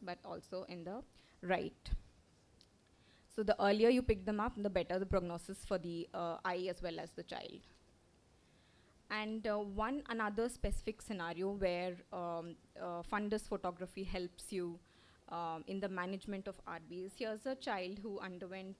but also in the right. So the earlier you pick them up, the better the prognosis for the eye as well as the child. And one another specific scenario where fundus photography helps you in the management of RBs. Here's a child who underwent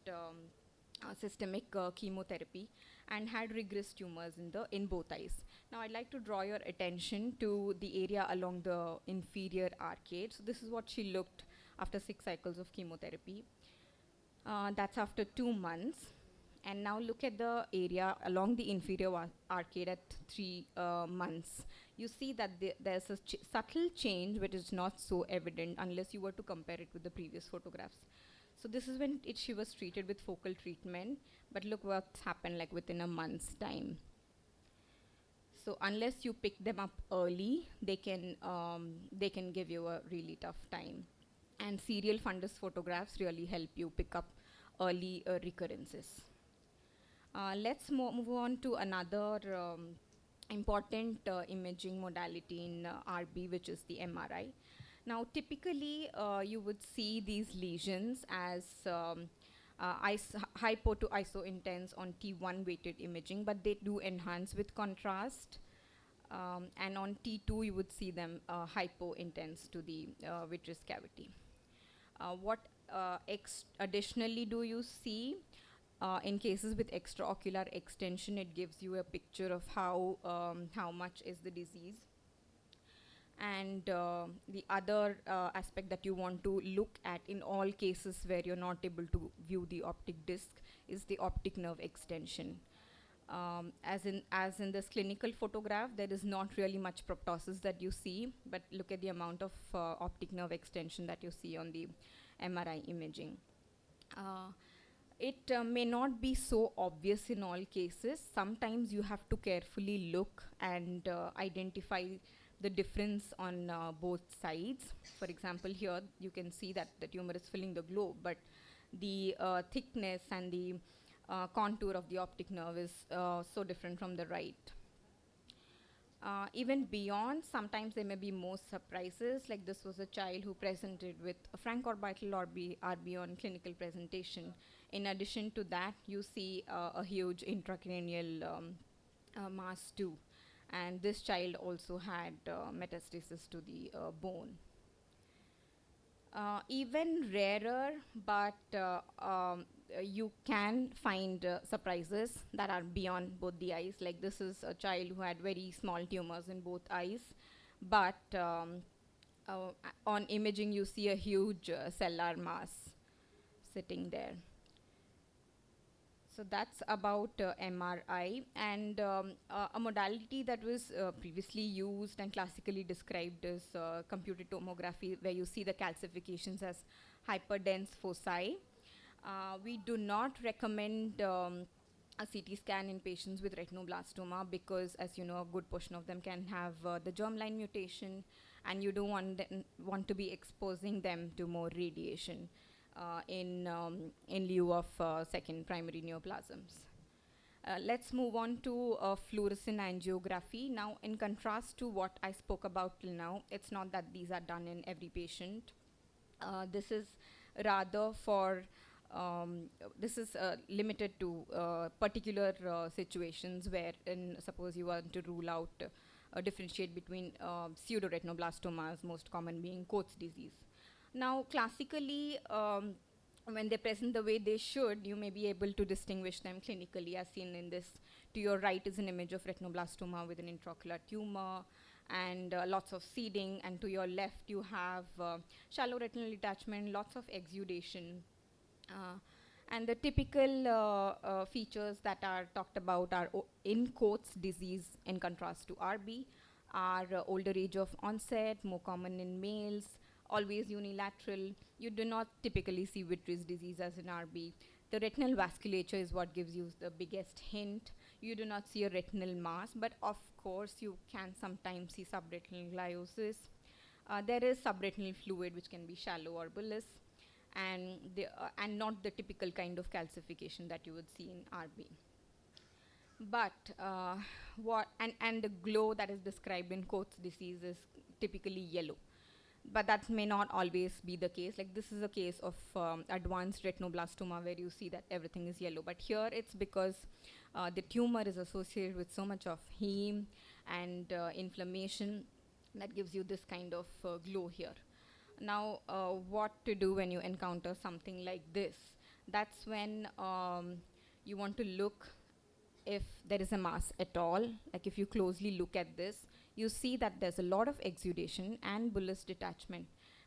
systemic chemotherapy and had regressed tumors in both eyes. Now I'd like to draw your attention to the area along the inferior arcade. So this is what she looked after 6 cycles of chemotherapy. That's after 2 months. And now look at the area along the inferior arcade at 3 months. You see that there's a subtle change which is not so evident unless you were to compare it with the previous photographs. So this is when she was treated with focal treatment, but look what's happened like within a month's time. So unless you pick them up early, they can give you a really tough time. And serial fundus photographs really help you pick up early recurrences. Let's move on to another important imaging modality in RB, which is the MRI. Now, typically, you would see these lesions as hypo to iso intense on T1 weighted imaging, but they do enhance with contrast. And on T2, you would see them hypo intense to the vitreous cavity. What additionally do you see? In cases with extraocular extension, it gives you a picture of how much is the disease. And the other aspect that you want to look at in all cases where you're not able to view the optic disc is the optic nerve extension. As in this clinical photograph, there is not really much proptosis that you see, but look at the amount of optic nerve extension that you see on the MRI imaging. It may not be so obvious in all cases. Sometimes you have to carefully look and identify the difference on both sides. For example, here you can see that the tumor is filling the globe, but the thickness and the contour of the optic nerve is so different from the right. Even beyond, sometimes there may be more surprises, like this was a child who presented with a francorbital RB on clinical presentation. In addition to that, you see a huge intracranial mass too. And this child also had metastasis to the bone. Even rarer, but you can find surprises that are beyond both the eyes. Like this is a child who had very small tumors in both eyes, but on imaging you see a huge cellular mass sitting there. So that's about MRI. And a modality that was previously used and classically described is computed tomography, where you see the calcifications as hyperdense foci. We do not recommend a CT scan in patients with retinoblastoma because, as you know, a good portion of them can have the germline mutation, and you don't want to be exposing them to more radiation in lieu of second primary neoplasms. Let's move on to fluorescein angiography. Now, in contrast to what I spoke about till now, it's not that these are done in every patient. This is rather for this is limited to particular situations where, suppose you want to rule out, differentiate between pseudoretinoblastomas, most common being Coats disease. Now, classically, when they present the way they should, you may be able to distinguish them clinically, as seen in this. To your right is an image of retinoblastoma with an intraocular tumor and lots of seeding, and to your left you have shallow retinal detachment, lots of exudation. And the typical features that are talked about are in Coats disease in contrast to RB, are older age of onset, more common in males, always unilateral. You do not typically see vitreous disease as in RB. The retinal vasculature is what gives you the biggest hint. You do not see a retinal mass, but of course you can sometimes see subretinal gliosis. There is subretinal fluid which can be shallow or bullous, and not the typical kind of calcification that you would see in RB. But the glow that is described in Coats disease is typically yellow. but that may not always be the case. Like this is a case of advanced retinoblastoma where you see that everything is yellow. But here it's because the tumor is associated with so much of heme and inflammation that gives you this kind of glow here. Now, what to do when you encounter something like this? That's when you want to look if there is a mass at all. Like if you closely look at this, you see that there's a lot of exudation and bullous detachment,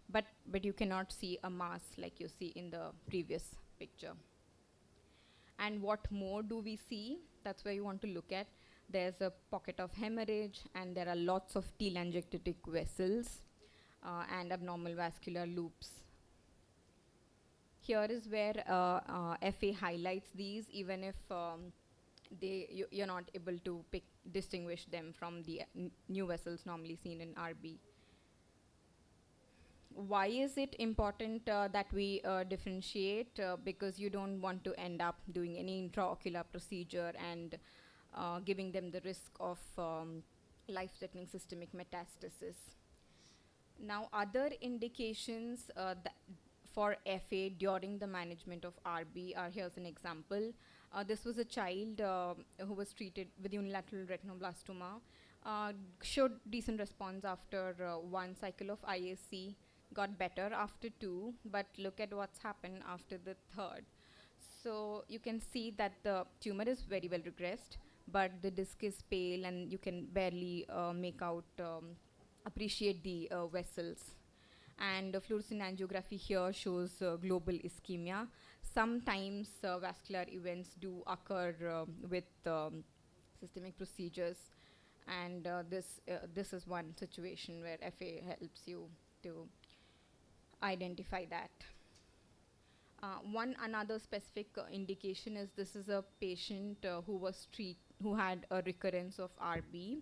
but you cannot see a mass like you see in the previous picture. And what more do we see? That's where you want to look at. There's a pocket of hemorrhage, and there are lots of telangiectatic vessels and abnormal vascular loops. Here is where FA highlights these, even if you're not able to distinguish them from the new vessels normally seen in RB. Why is it important that we differentiate? Because you don't want to end up doing any intraocular procedure and giving them the risk of life-threatening systemic metastasis. Now, other indications for FA during the management of RB are, here's an example. This was a child who was treated with unilateral retinoblastoma, showed decent response after one cycle of IAC, got better after 2, but look at what's happened after the 3rd. So you can see that the tumor is very well regressed, but the disc is pale and you can barely appreciate the vessels. And fluorescent angiography here shows global ischemia. Sometimes vascular events do occur with systemic procedures, and this is one situation where FA helps you to identify that. One another specific indication is this is a patient who had a recurrence of RB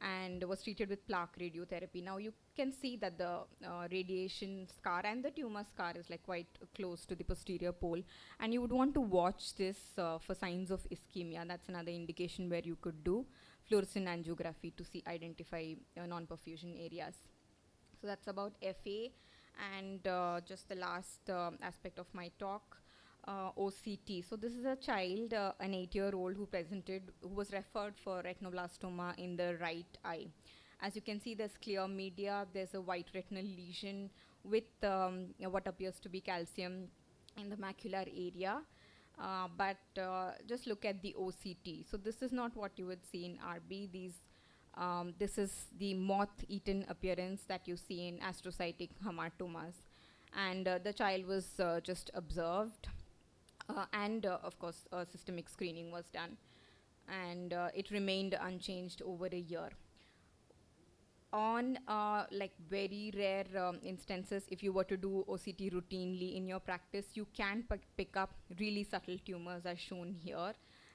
and was treated with plaque radiotherapy. Now you can see that the radiation scar and the tumor scar is like quite close to the posterior pole, and you would want to watch this for signs of ischemia. That's another indication where you could do fluorescent angiography to identify non-perfusion areas. So that's about FA. And just the last aspect of my talk, OCT. So this is a child, an 8-year-old who was referred for retinoblastoma in the right eye. As you can see, there's clear media, there's a white retinal lesion with what appears to be calcium in the macular area. But just look at the OCT. So this is not what you would see in RB. This is the moth-eaten appearance that you see in astrocytic hematomas. And the child was just observed. And of course, systemic screening was done. And it remained unchanged over a year. On like very rare instances, if you were to do OCT routinely in your practice, you can pick up really subtle tumors as shown here,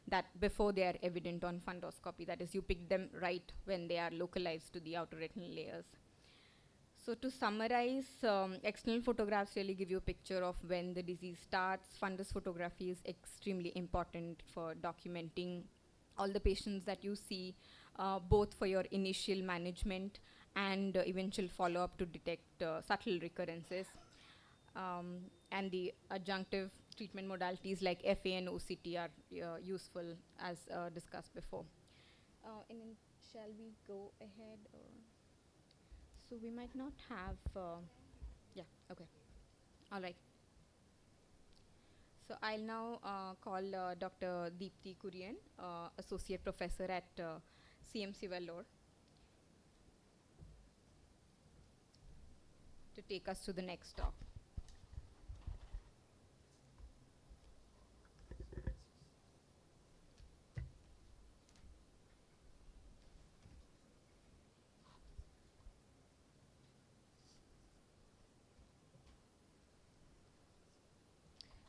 that before they are evident on fundoscopy. That is, you pick them right when they are localized to the outer retinal layers. So to summarize, external photographs really give you a picture of when the disease starts. Fundus photography is extremely important for documenting all the patients that you see, both for your initial management and eventual follow-up to detect subtle recurrences. And the adjunctive treatment modalities like FA and OCT are useful, as discussed before. And then shall we go ahead? So we might not have, yeah, okay. All right. So I'll now call Dr. Deepti Kurian, Associate Professor at CMC Vellore, to take us to the next talk.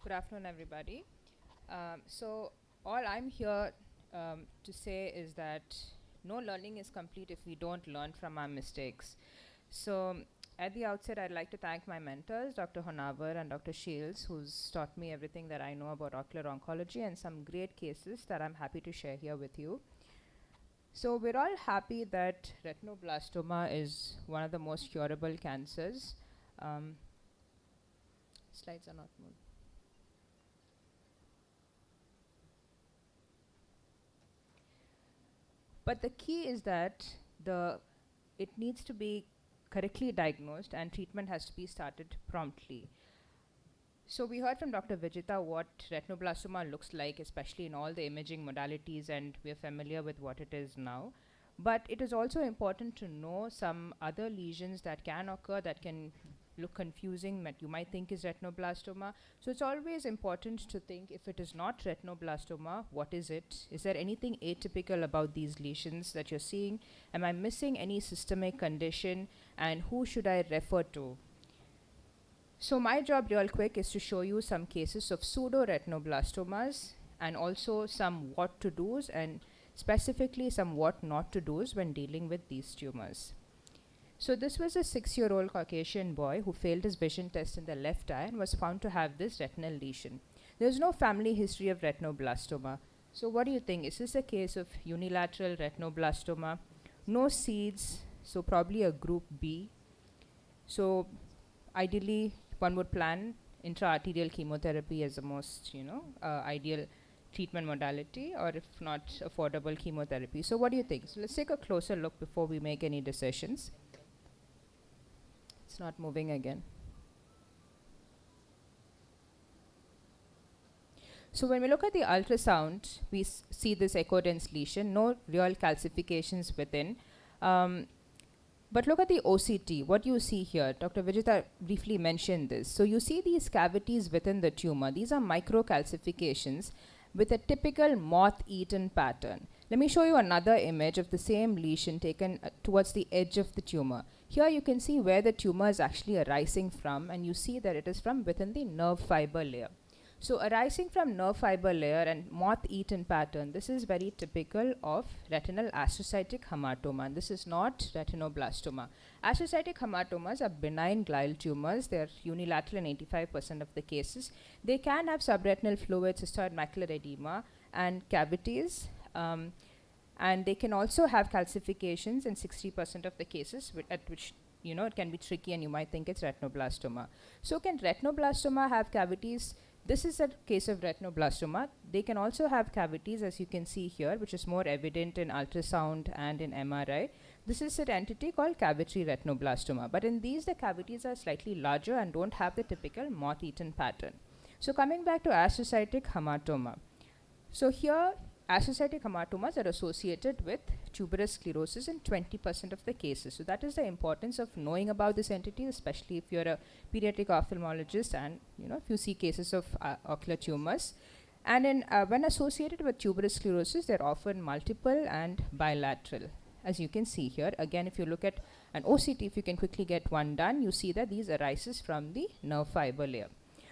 Good afternoon, everybody. So all I'm here to say is that no learning is complete if we don't learn from our mistakes. So at the outset, I'd like to thank my mentors, Dr. Honavar and Dr. Shields, who's taught me everything that I know about ocular oncology and some great cases that I'm happy to share here with you. So we're all happy that retinoblastoma is one of the most curable cancers. Slides are not moving. But the key is that it needs to be correctly diagnosed and treatment has to be started promptly. So we heard from Dr. Vijita what retinoblastoma looks like, especially in all the imaging modalities, and we're familiar with what it is now. But it is also important to know some other lesions that can occur that can look confusing, that you might think is retinoblastoma. So it's always important to think, if it is not retinoblastoma, what is it? Is there anything atypical about these lesions that you're seeing? Am I missing any systemic condition? And who should I refer to? So my job real quick is to show you some cases of pseudoretinoblastomas and also some what to do's and specifically some what not to do's when dealing with these tumors. So this was a 6-year-old Caucasian boy who failed his vision test in the left eye and was found to have this retinal lesion. There's no family history of retinoblastoma. So what do you think? Is this a case of unilateral retinoblastoma? No seeds, so probably a group B. So ideally, one would plan intraarterial chemotherapy as the most, ideal treatment modality, or if not, affordable chemotherapy. So what do you think? So let's take a closer look before we make any decisions. It's not moving again. So when we look at the ultrasound, we see this echo-dense lesion, no real calcifications within. But look at the OCT, what you see here. Dr. Vijita briefly mentioned this. So you see these cavities within the tumor. These are microcalcifications with a typical moth-eaten pattern. Let me show you another image of the same lesion taken towards the edge of the tumor. Here you can see where the tumor is actually arising from, and you see that it is from within the nerve fiber layer. So arising from nerve fiber layer and moth-eaten pattern, this is very typical of retinal astrocytic hamartoma. And this is not retinoblastoma. Astrocytic hamartomas are benign glial tumors. They are unilateral in 85% of the cases. They can have subretinal fluid, cystoid macular edema, and cavities. And they can also have calcifications in 60% of the cases, at which it can be tricky and you might think it's retinoblastoma. So can retinoblastoma have cavities? This is a case of retinoblastoma. They can also have cavities, as you can see here, which is more evident in ultrasound and in MRI. This is an entity called cavitary retinoblastoma. But in these, the cavities are slightly larger and don't have the typical moth-eaten pattern. So coming back to astrocytic hamartoma. So here, astrocytic hamartomas are associated with tuberous sclerosis in 20% of the cases. So that is the importance of knowing about this entity, especially if you're a pediatric ophthalmologist and if you see cases of ocular tumors. And when associated with tuberous sclerosis, they're often multiple and bilateral, as you can see here. Again, if you look at an OCT, if you can quickly get one done, you see that these arises from the nerve fiber layer.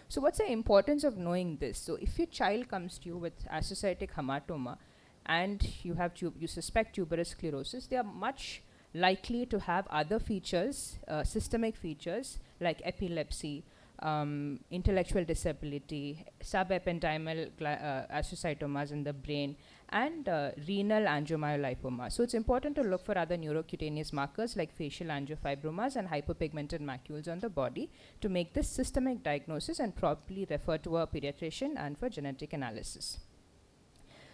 So what's the importance of knowing this? So if your child comes to you with astrocytic hamartoma and you suspect tuberous sclerosis, they are much likely to have other features, systemic features like epilepsy, intellectual disability, subependymal astrocytomas in the brain, and renal angiomyolipoma. So it's important to look for other neurocutaneous markers like facial angiofibromas and hyperpigmented macules on the body to make this systemic diagnosis and properly refer to a pediatrician and for genetic analysis.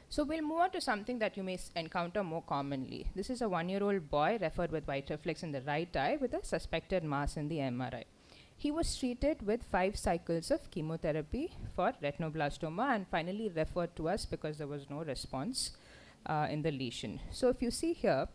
So we'll move on to something that you may encounter more commonly. This is a 1-year-old boy referred with white reflex in the right eye with a suspected mass in the MRI. He was treated with 5 cycles of chemotherapy for retinoblastoma and finally referred to us because there was no response in the lesion. So if you see here,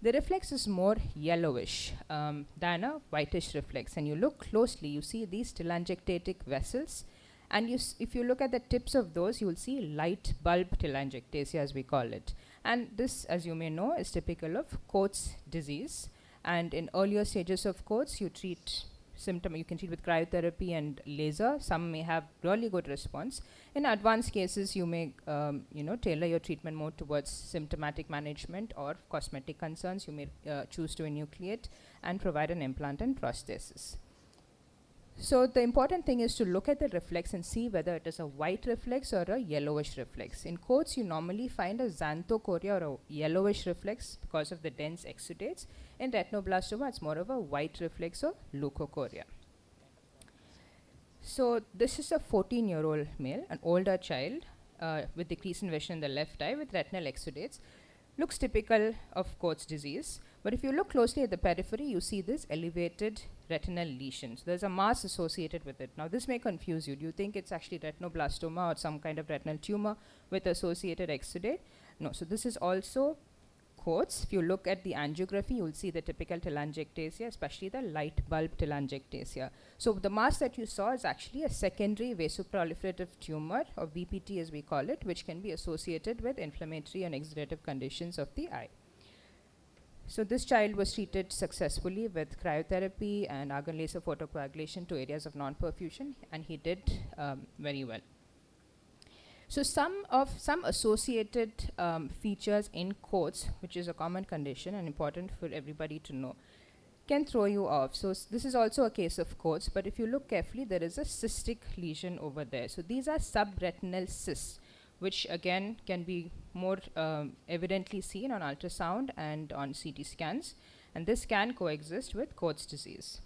the reflex is more yellowish than a whitish reflex. And you look closely, you see these telangiectatic vessels. And if you look at the tips of those, you will see light bulb telangiectasia, as we call it. And this, as you may know, is typical of Coats disease. And in earlier stages of Coats, you can treat with cryotherapy and laser. Some may have really good response. In advanced cases, you may tailor your treatment more towards symptomatic management or cosmetic concerns. You may choose to enucleate and provide an implant and prosthesis. So the important thing is to look at the reflex and see whether it is a white reflex or a yellowish reflex. In coats, you normally find a xanthochorea or a yellowish reflex because of the dense exudates. In retinoblastoma, it's more of a white reflex or leukochorea. So this is a 14-year-old male, an older child with decreasing vision in the left eye with retinal exudates. Looks typical of Coats disease, but if you look closely at the periphery, you see this elevated retinal lesion. So there's a mass associated with it. Now this may confuse you. Do you think it's actually retinoblastoma or some kind of retinal tumor with associated exudate? No, so this is also Coats. If you look at the angiography, you'll see the typical telangiectasia, especially the light bulb telangiectasia. So the mass that you saw is actually a secondary vasoproliferative tumor, or VPT as we call it, which can be associated with inflammatory and exudative conditions of the eye. So this child was treated successfully with cryotherapy and argon laser photocoagulation to areas of non-perfusion, and he did very well. So some associated features in Coats, which is a common condition and important for everybody to know, can throw you off. So this is also a case of Coats, but if you look carefully, there is a cystic lesion over there. So these are subretinal cysts, which again can be more evidently seen on ultrasound and on CT scans, and this can coexist with Coats disease.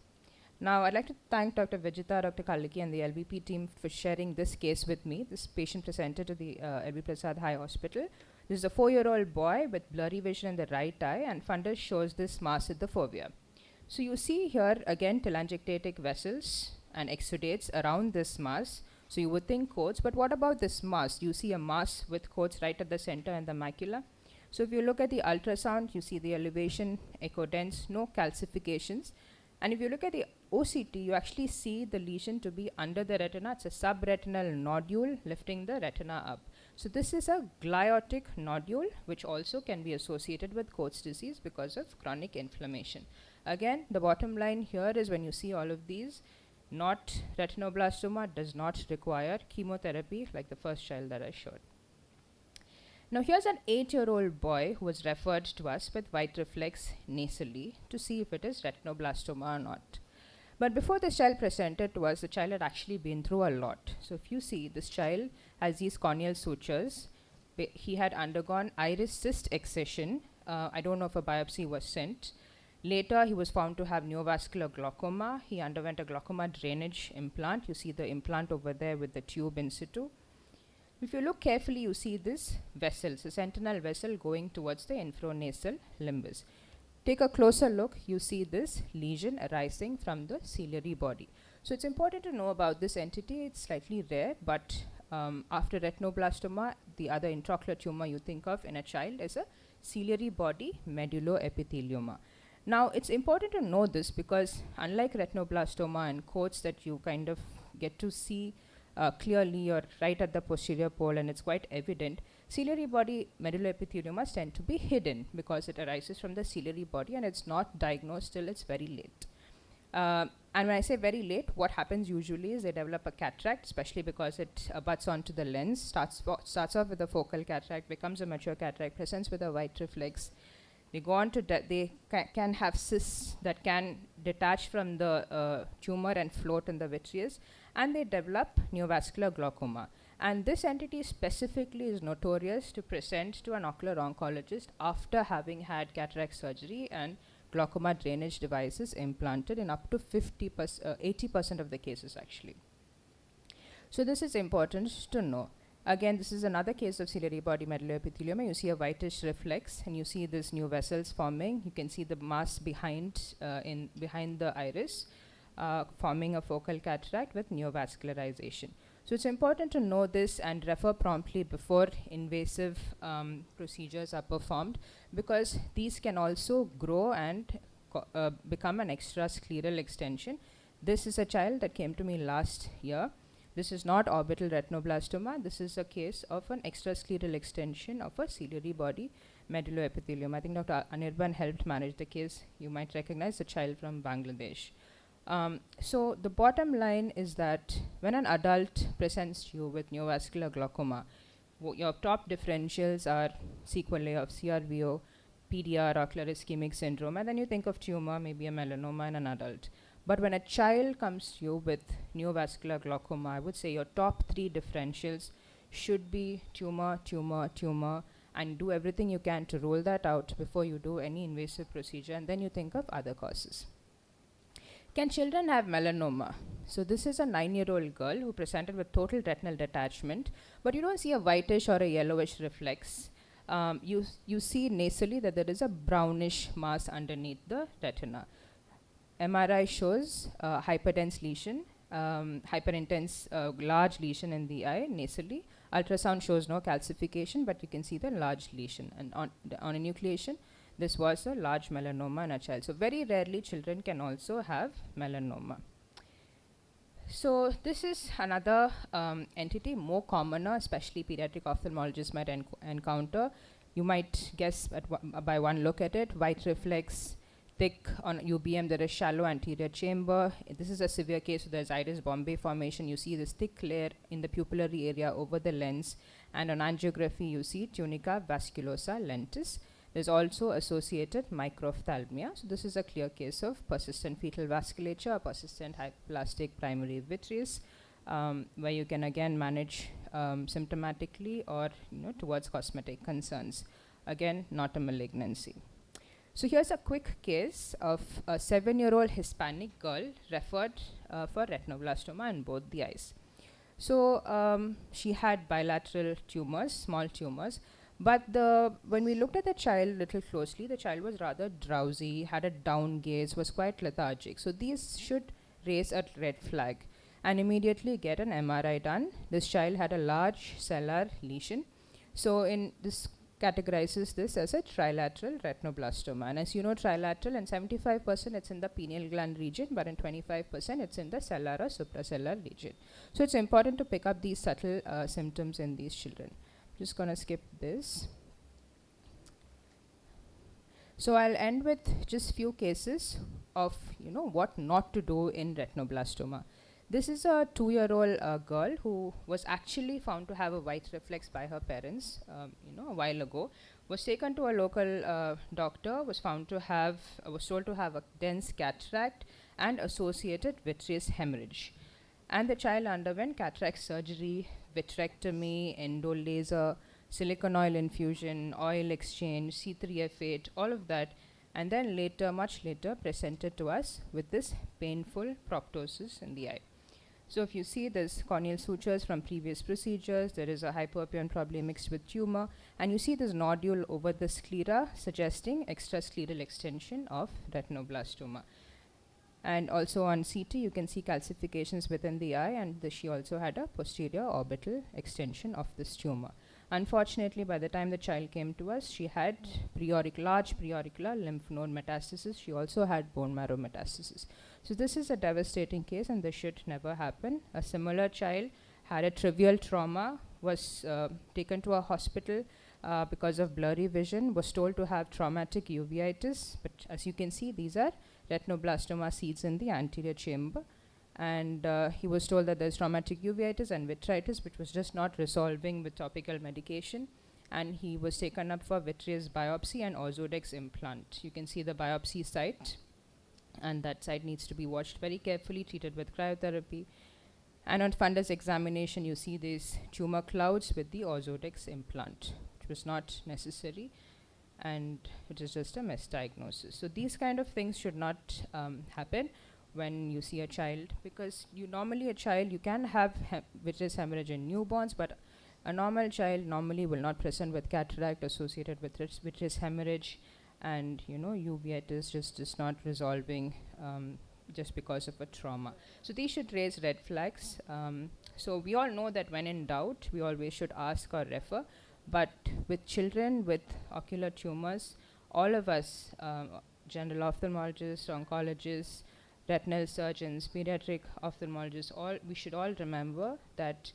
Now, I'd like to thank Dr. Vijita, Dr. Kalliki, and the LBP team for sharing this case with me. This patient presented to the LB Prasad High Hospital. This is a 4-year-old boy with blurry vision in the right eye, and fundus shows this mass at the fovea. So you see here, again, telangiectatic vessels and exudates around this mass. So you would think Coats, but what about this mass? You see a mass with Coats right at the center and the macula. So if you look at the ultrasound, you see the elevation, echo dense, no calcifications. And if you look at the OCT, you actually see the lesion to be under the retina. It's a subretinal nodule lifting the retina up. So this is a gliotic nodule, which also can be associated with Coats disease because of chronic inflammation. Again, the bottom line here is when you see all of these, not retinoblastoma does not require chemotherapy like the first child that I showed. Now here's an 8-year-old boy who was referred to us with white reflex nasally to see if it is retinoblastoma or not. But before this child presented to us, the child had actually been through a lot. So if you see, this child has these corneal sutures. He had undergone iris cyst excision. I don't know if a biopsy was sent. Later, he was found to have neovascular glaucoma. He underwent a glaucoma drainage implant. You see the implant over there with the tube in situ. If you look carefully, you see this vessel, so sentinel vessel going towards the infranasal limbus. Take a closer look, you see this lesion arising from the ciliary body. So it's important to know about this entity. It's slightly rare, but after retinoblastoma, the other intraocular tumor you think of in a child is a ciliary body medulloepithelioma. Now, it's important to know this because unlike retinoblastoma and Coats that you kind of get to see clearly or right at the posterior pole and it's quite evident, ciliary body medulloepitheliomas tend to be hidden because it arises from the ciliary body and it's not diagnosed till it's very late. And when I say very late, what happens usually is they develop a cataract, especially because it butts onto the lens, starts off with a focal cataract, becomes a mature cataract, presents with a white reflex. They go on to, they can have cysts that can detach from the tumor and float in the vitreous, and they develop neovascular glaucoma. And this entity specifically is notorious to present to an ocular oncologist after having had cataract surgery and glaucoma drainage devices implanted in up to 80% of the cases actually. So this is important to know. Again, this is another case of ciliary body medulloepithelioma. You see a whitish reflex and you see these new vessels forming. You can see the mass behind the iris forming a focal cataract with neovascularization. So it's important to know this and refer promptly before invasive procedures are performed because these can also grow and become an extrascleral extension. This is a child that came to me last year. This is not orbital retinoblastoma. This is a case of an extrascleral extension of a ciliary body medulloepithelium. I think Dr. Anirban helped manage the case. You might recognize the child from Bangladesh. So the bottom line is that when an adult presents you with neovascular glaucoma, your top differentials are sequelae of CRVO, PDR, ocular ischemic syndrome, and then you think of tumor, maybe a melanoma in an adult. But when a child comes to you with neovascular glaucoma, I would say your top 3 differentials should be tumor, tumor, tumor, and do everything you can to rule that out before you do any invasive procedure, and then you think of other causes. Can children have melanoma? So this is a 9-year-old girl who presented with total retinal detachment, but you don't see a whitish or a yellowish reflex. You see nasally that there is a brownish mass underneath the retina. MRI shows hyperdense lesion, hyperintense large lesion in the eye nasally. Ultrasound shows no calcification, but you can see the large lesion. And on enucleation, this was a large melanoma in a child. So very rarely children can also have melanoma. So this is another entity, more commoner, especially pediatric ophthalmologists might encounter. You might guess by one look at it, white reflex, thick on UBM, there is shallow anterior chamber. This is a severe case, so there's iris Bombay formation. You see this thick layer in the pupillary area over the lens, and on angiography you see tunica vasculosa lentis. There's also associated microphthalmia. So this is a clear case of persistent fetal vasculature, persistent hypoplastic primary vitreous, where you can again manage symptomatically or towards cosmetic concerns. Again, not a malignancy. So here's a quick case of a 7-year-old Hispanic girl referred for retinoblastoma in both the eyes. So she had bilateral tumors, small tumors, but when we looked at the child a little closely, the child was rather drowsy, had a down gaze, was quite lethargic. So these should raise a red flag and immediately get an MRI done. This child had a large cellular lesion. So in this categorizes this as a trilateral retinoblastoma. And as you know, trilateral, in 75% it's in the pineal gland region, but in 25% it's in the cellular or supracellular region. So it's important to pick up these subtle symptoms in these children. Just gonna skip this. So I'll end with just few cases of what not to do in retinoblastoma. This is a 2-year-old girl who was actually found to have a white reflex by her parents, a while ago. Was taken to a local doctor, was told to have a dense cataract and associated vitreous hemorrhage. And the child underwent cataract surgery, vitrectomy, endo laser, silicone oil infusion, oil exchange, C3F8, all of that. And then later, much later, presented to us with this painful proptosis in the eye. So if you see, there's corneal sutures from previous procedures, there is a hyperpion probably mixed with tumor, and you see this nodule over the sclera suggesting extrascleral extension of retinoblastoma. And also on CT, you can see calcifications within the eye, and she also had a posterior orbital extension of this tumor. Unfortunately, by the time the child came to us, she had large preauricular lymph node metastasis. She also had bone marrow metastasis. So this is a devastating case, and this should never happen. A similar child had a trivial trauma, was taken to a hospital because of blurry vision, was told to have traumatic uveitis, but as you can see, these are retinoblastoma seeds in the anterior chamber. And he was told that there's traumatic uveitis and vitritis, which was just not resolving with topical medication. And he was taken up for vitreous biopsy and Ozurdex implant. You can see the biopsy site, and that site needs to be watched very carefully, treated with cryotherapy. And on fundus examination, you see these tumor clouds with the Ozurdex implant, which was not necessary, and it is just a misdiagnosis. So these kind of things should not happen when you see a child, because normally a child, you can have vitreous hemorrhage in newborns, but a normal child normally will not present with cataract associated with vitreous hemorrhage, and uveitis just is not resolving just because of a trauma. So these should raise red flags. So we all know that when in doubt, we always should ask or refer, but with children with ocular tumors, all of us, general ophthalmologists, oncologists, retinal surgeons, pediatric ophthalmologists, we should all remember that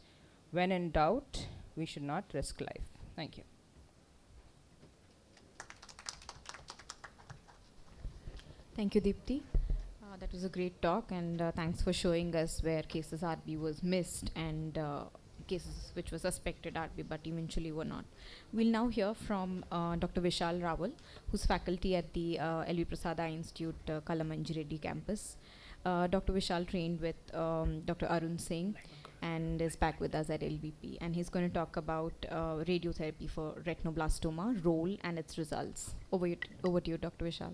when in doubt, we should not risk life. Thank you. Thank you, Deepti. That was a great talk, and thanks for showing us where cases RB was missed and cases which were suspected RB but eventually were not. We'll now hear from Dr. Vishal Rawal, who's faculty at the L.V. Prasad Eye Institute, Kalamanji Reddy campus. Dr. Vishal trained with Dr. Arun Singh and is back with us at LVP. And he's going to talk about radiotherapy for retinoblastoma, role, and its results. Over to you, Dr. Vishal.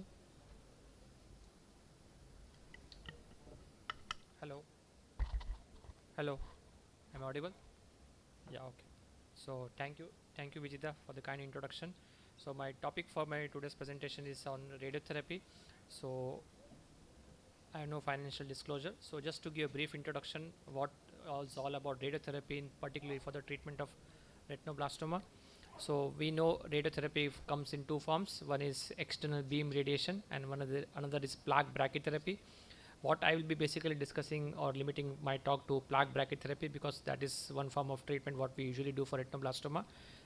Hello. Hello. Am I audible? Yeah, okay. So thank you Vijita for the kind introduction. So my topic for my today's presentation is on radiotherapy. So I have no financial disclosure. So just to give a brief introduction, what is all about radiotherapy, in particularly for the treatment of retinoblastoma. So we know radiotherapy comes in two forms. One is external beam radiation, and another is plaque brachytherapy. What I will be basically discussing or limiting my talk to plaque brachytherapy, because that is one form of treatment what we usually do for retinoblastoma.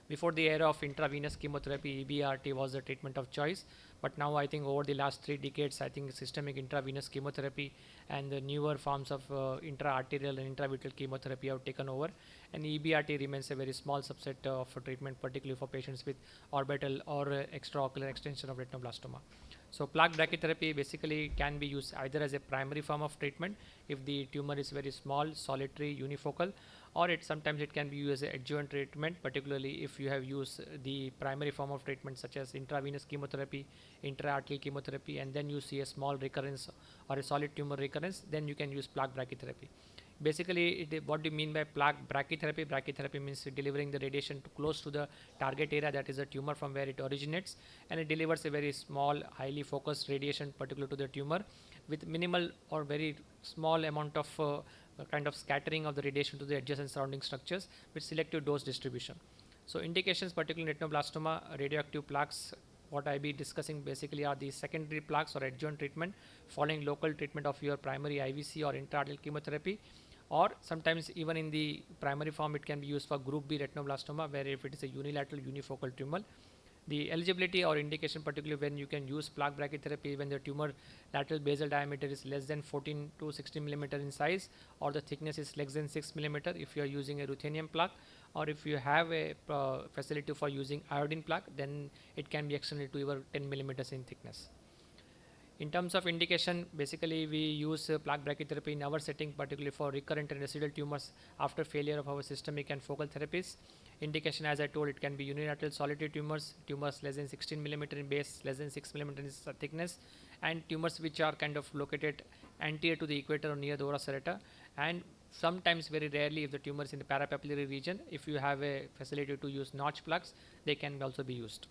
Before the era of intravenous chemotherapy, EBRT was the treatment of choice. But now I think over the last 3 decades, I think systemic intravenous chemotherapy and the newer forms of intra-arterial and intravitreal chemotherapy have taken over. And EBRT remains a very small subset of treatment, particularly for patients with orbital or extraocular extension of retinoblastoma. So plaque brachytherapy basically can be used either as a primary form of treatment if the tumor is very small, solitary, unifocal, or sometimes it can be used as an adjuvant treatment, particularly if you have used the primary form of treatment such as intravenous chemotherapy, intra-arterial chemotherapy, and then you see a small recurrence or a solid tumor recurrence, then you can use plaque brachytherapy. Basically, what do you mean by plaque brachytherapy? Brachytherapy means delivering the radiation close to the target area, that is the tumor from where it originates, and it delivers a very small, highly focused radiation particular to the tumor with minimal or very small amount of kind of scattering of the radiation to the adjacent surrounding structures with selective dose distribution. So indications, particularly retinoblastoma, radioactive plaques, what I be discussing basically are the secondary plaques or adjuvant treatment following local treatment of your primary IVC or intra-arterial chemotherapy, or sometimes even in the primary form it can be used for group B retinoblastoma, where if it is a unilateral unifocal tumor. The eligibility or indication, particularly when you can use plaque brachytherapy when the tumor lateral basal diameter is less than 14 to 16 millimeter in size, or the thickness is less than 6 millimeter if you are using a ruthenium plaque, or if you have a facility for using iodine plaque, then it can be extended to over 10 millimeters in thickness. In terms of indication, basically we use plaque brachytherapy in our setting, particularly for recurrent and residual tumors after failure of our systemic and focal therapies. Indication, as I told, it can be unilateral solitary tumors, tumors less than 16 millimeter in base, less than 6 millimeter in thickness, and tumors which are kind of located anterior to the equator or near the ora serrata, and sometimes, very rarely, if the tumor is in the parapapillary region, if you have a facility to use notch plaques, they can also be used.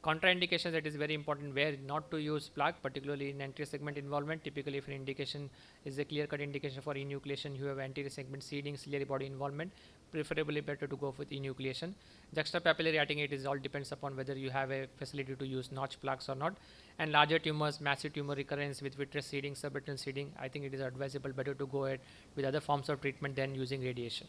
Contraindications, that is very important where not to use plaque, particularly in anterior segment involvement. Typically, if an indication is a clear-cut indication for enucleation, you have anterior segment seeding, ciliary body involvement, preferably better to go with enucleation. Juxtapapillary, I think it is all depends upon whether you have a facility to use notch plaques or not. And larger tumors, massive tumor recurrence with vitreous seeding, subretinal seeding, I think it is advisable better to go ahead with other forms of treatment than using radiation.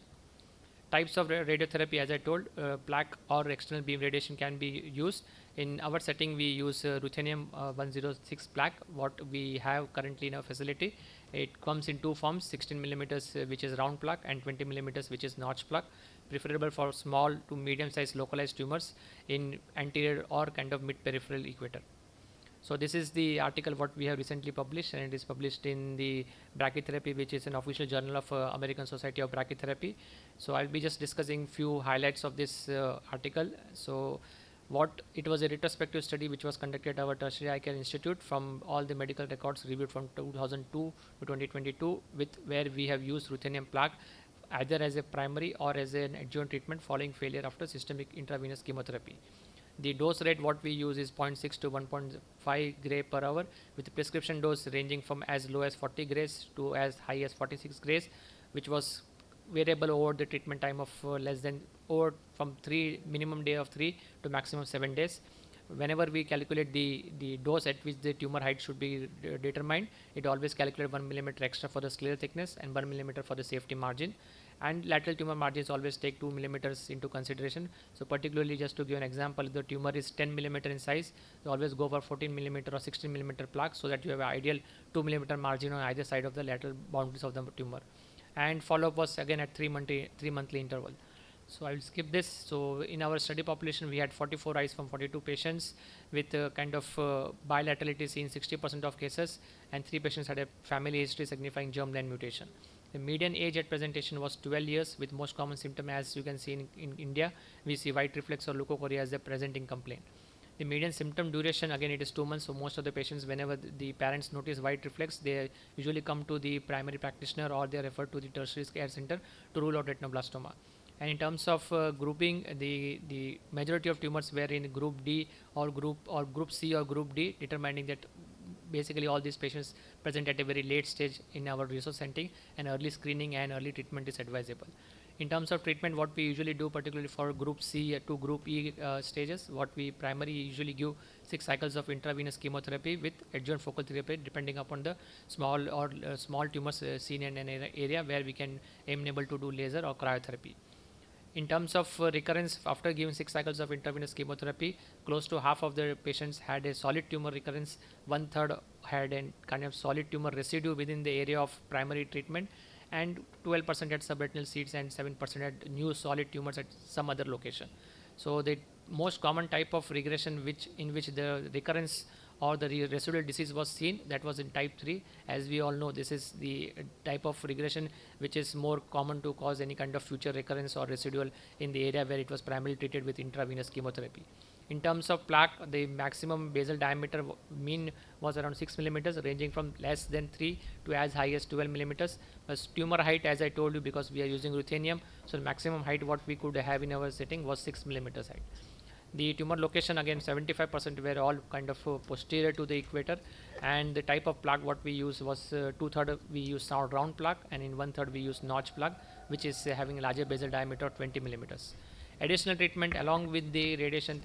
Types of radiotherapy, as I told, plaque or external beam radiation can be used. In our setting, we use ruthenium 106 plaque, what we have currently in our facility. It comes in two forms, 16 millimeters, which is round plaque, and 20 millimeters, which is notch plaque, preferable for small to medium sized localized tumors in anterior or kind of mid peripheral equator. So this is the article what we have recently published, and it is published in the Brachytherapy, which is an official journal of American Society of Brachytherapy. So I'll be just discussing few highlights of this article. So what it was a retrospective study which was conducted at our Tertiary Eye Care Institute from all the medical records reviewed from 2002 to 2022, with where we have used ruthenium plaque either as a primary or as an adjuvant treatment following failure after systemic intravenous chemotherapy. The dose rate what we use is 0.6 to 1.5 gray per hour, with prescription dose ranging from as low as 40 grays to as high as 46 grays, which was variable over the treatment time of less than or from 3 minimum day of 3 to maximum 7 days. Whenever we calculate the dose at which the tumor height should be determined, it always calculates 1 millimeter extra for the scleral thickness and 1 millimeter for the safety margin. And lateral tumor margins always take 2 millimeters into consideration. So particularly, just to give an example, if the tumor is 10 millimeter in size, you always go for 14 millimeter or 16 millimeter plaque, so that you have an ideal 2 millimeter margin on either side of the lateral boundaries of the tumor. And follow-up was again at 3 monthly interval. So I will skip this. So in our study population, we had 44 eyes from 42 patients with kind of bilaterality seen 60% of cases, and 3 patients had a family history signifying germline mutation. The median age at presentation was 12 years with most common symptom, as you can see in India, we see white reflex or leukocoria as the presenting complaint. The median symptom duration, again, it is 2 months. So most of the patients, whenever the parents notice white reflex, they usually come to the primary practitioner or they are referred to the tertiary care center to rule out retinoblastoma. And in terms of grouping, the majority of tumors were in group D or group C or group D, determining that basically all these patients present at a very late stage in our resource setting, and early screening and early treatment is advisable. In terms of treatment, what we usually do, particularly for group C to group E stages, what we primarily usually give 6 cycles of intravenous chemotherapy with adjuvant focal therapy, depending upon the small tumors seen in an area where we can able to do laser or cryotherapy. In terms of recurrence, after giving 6 cycles of intravenous chemotherapy, close to half of the patients had a solid tumor recurrence, 1/3 had a kind of solid tumor residue within the area of primary treatment, and 12% had subretinal seeds and 7% had new solid tumors at some other location. So the most common type of regression in which the recurrence or the residual disease was seen, that was in type 3. As we all know, this is the type of regression which is more common to cause any kind of future recurrence or residual in the area where it was primarily treated with intravenous chemotherapy. In terms of plaque, the maximum basal diameter mean was around 6 millimeters, ranging from less than 3 to as high as 12 millimeters. Plus tumor height, as I told you, because we are using ruthenium, so the maximum height what we could have in our setting was 6 millimeters height. The tumor location, again, 75% were all kind of posterior to the equator, and the type of plaque what we use was 2/3 we use round plaque, and in 1/3 we use notch plaque, which is having a larger basal diameter of 20 millimeters. Additional treatment along with the radiation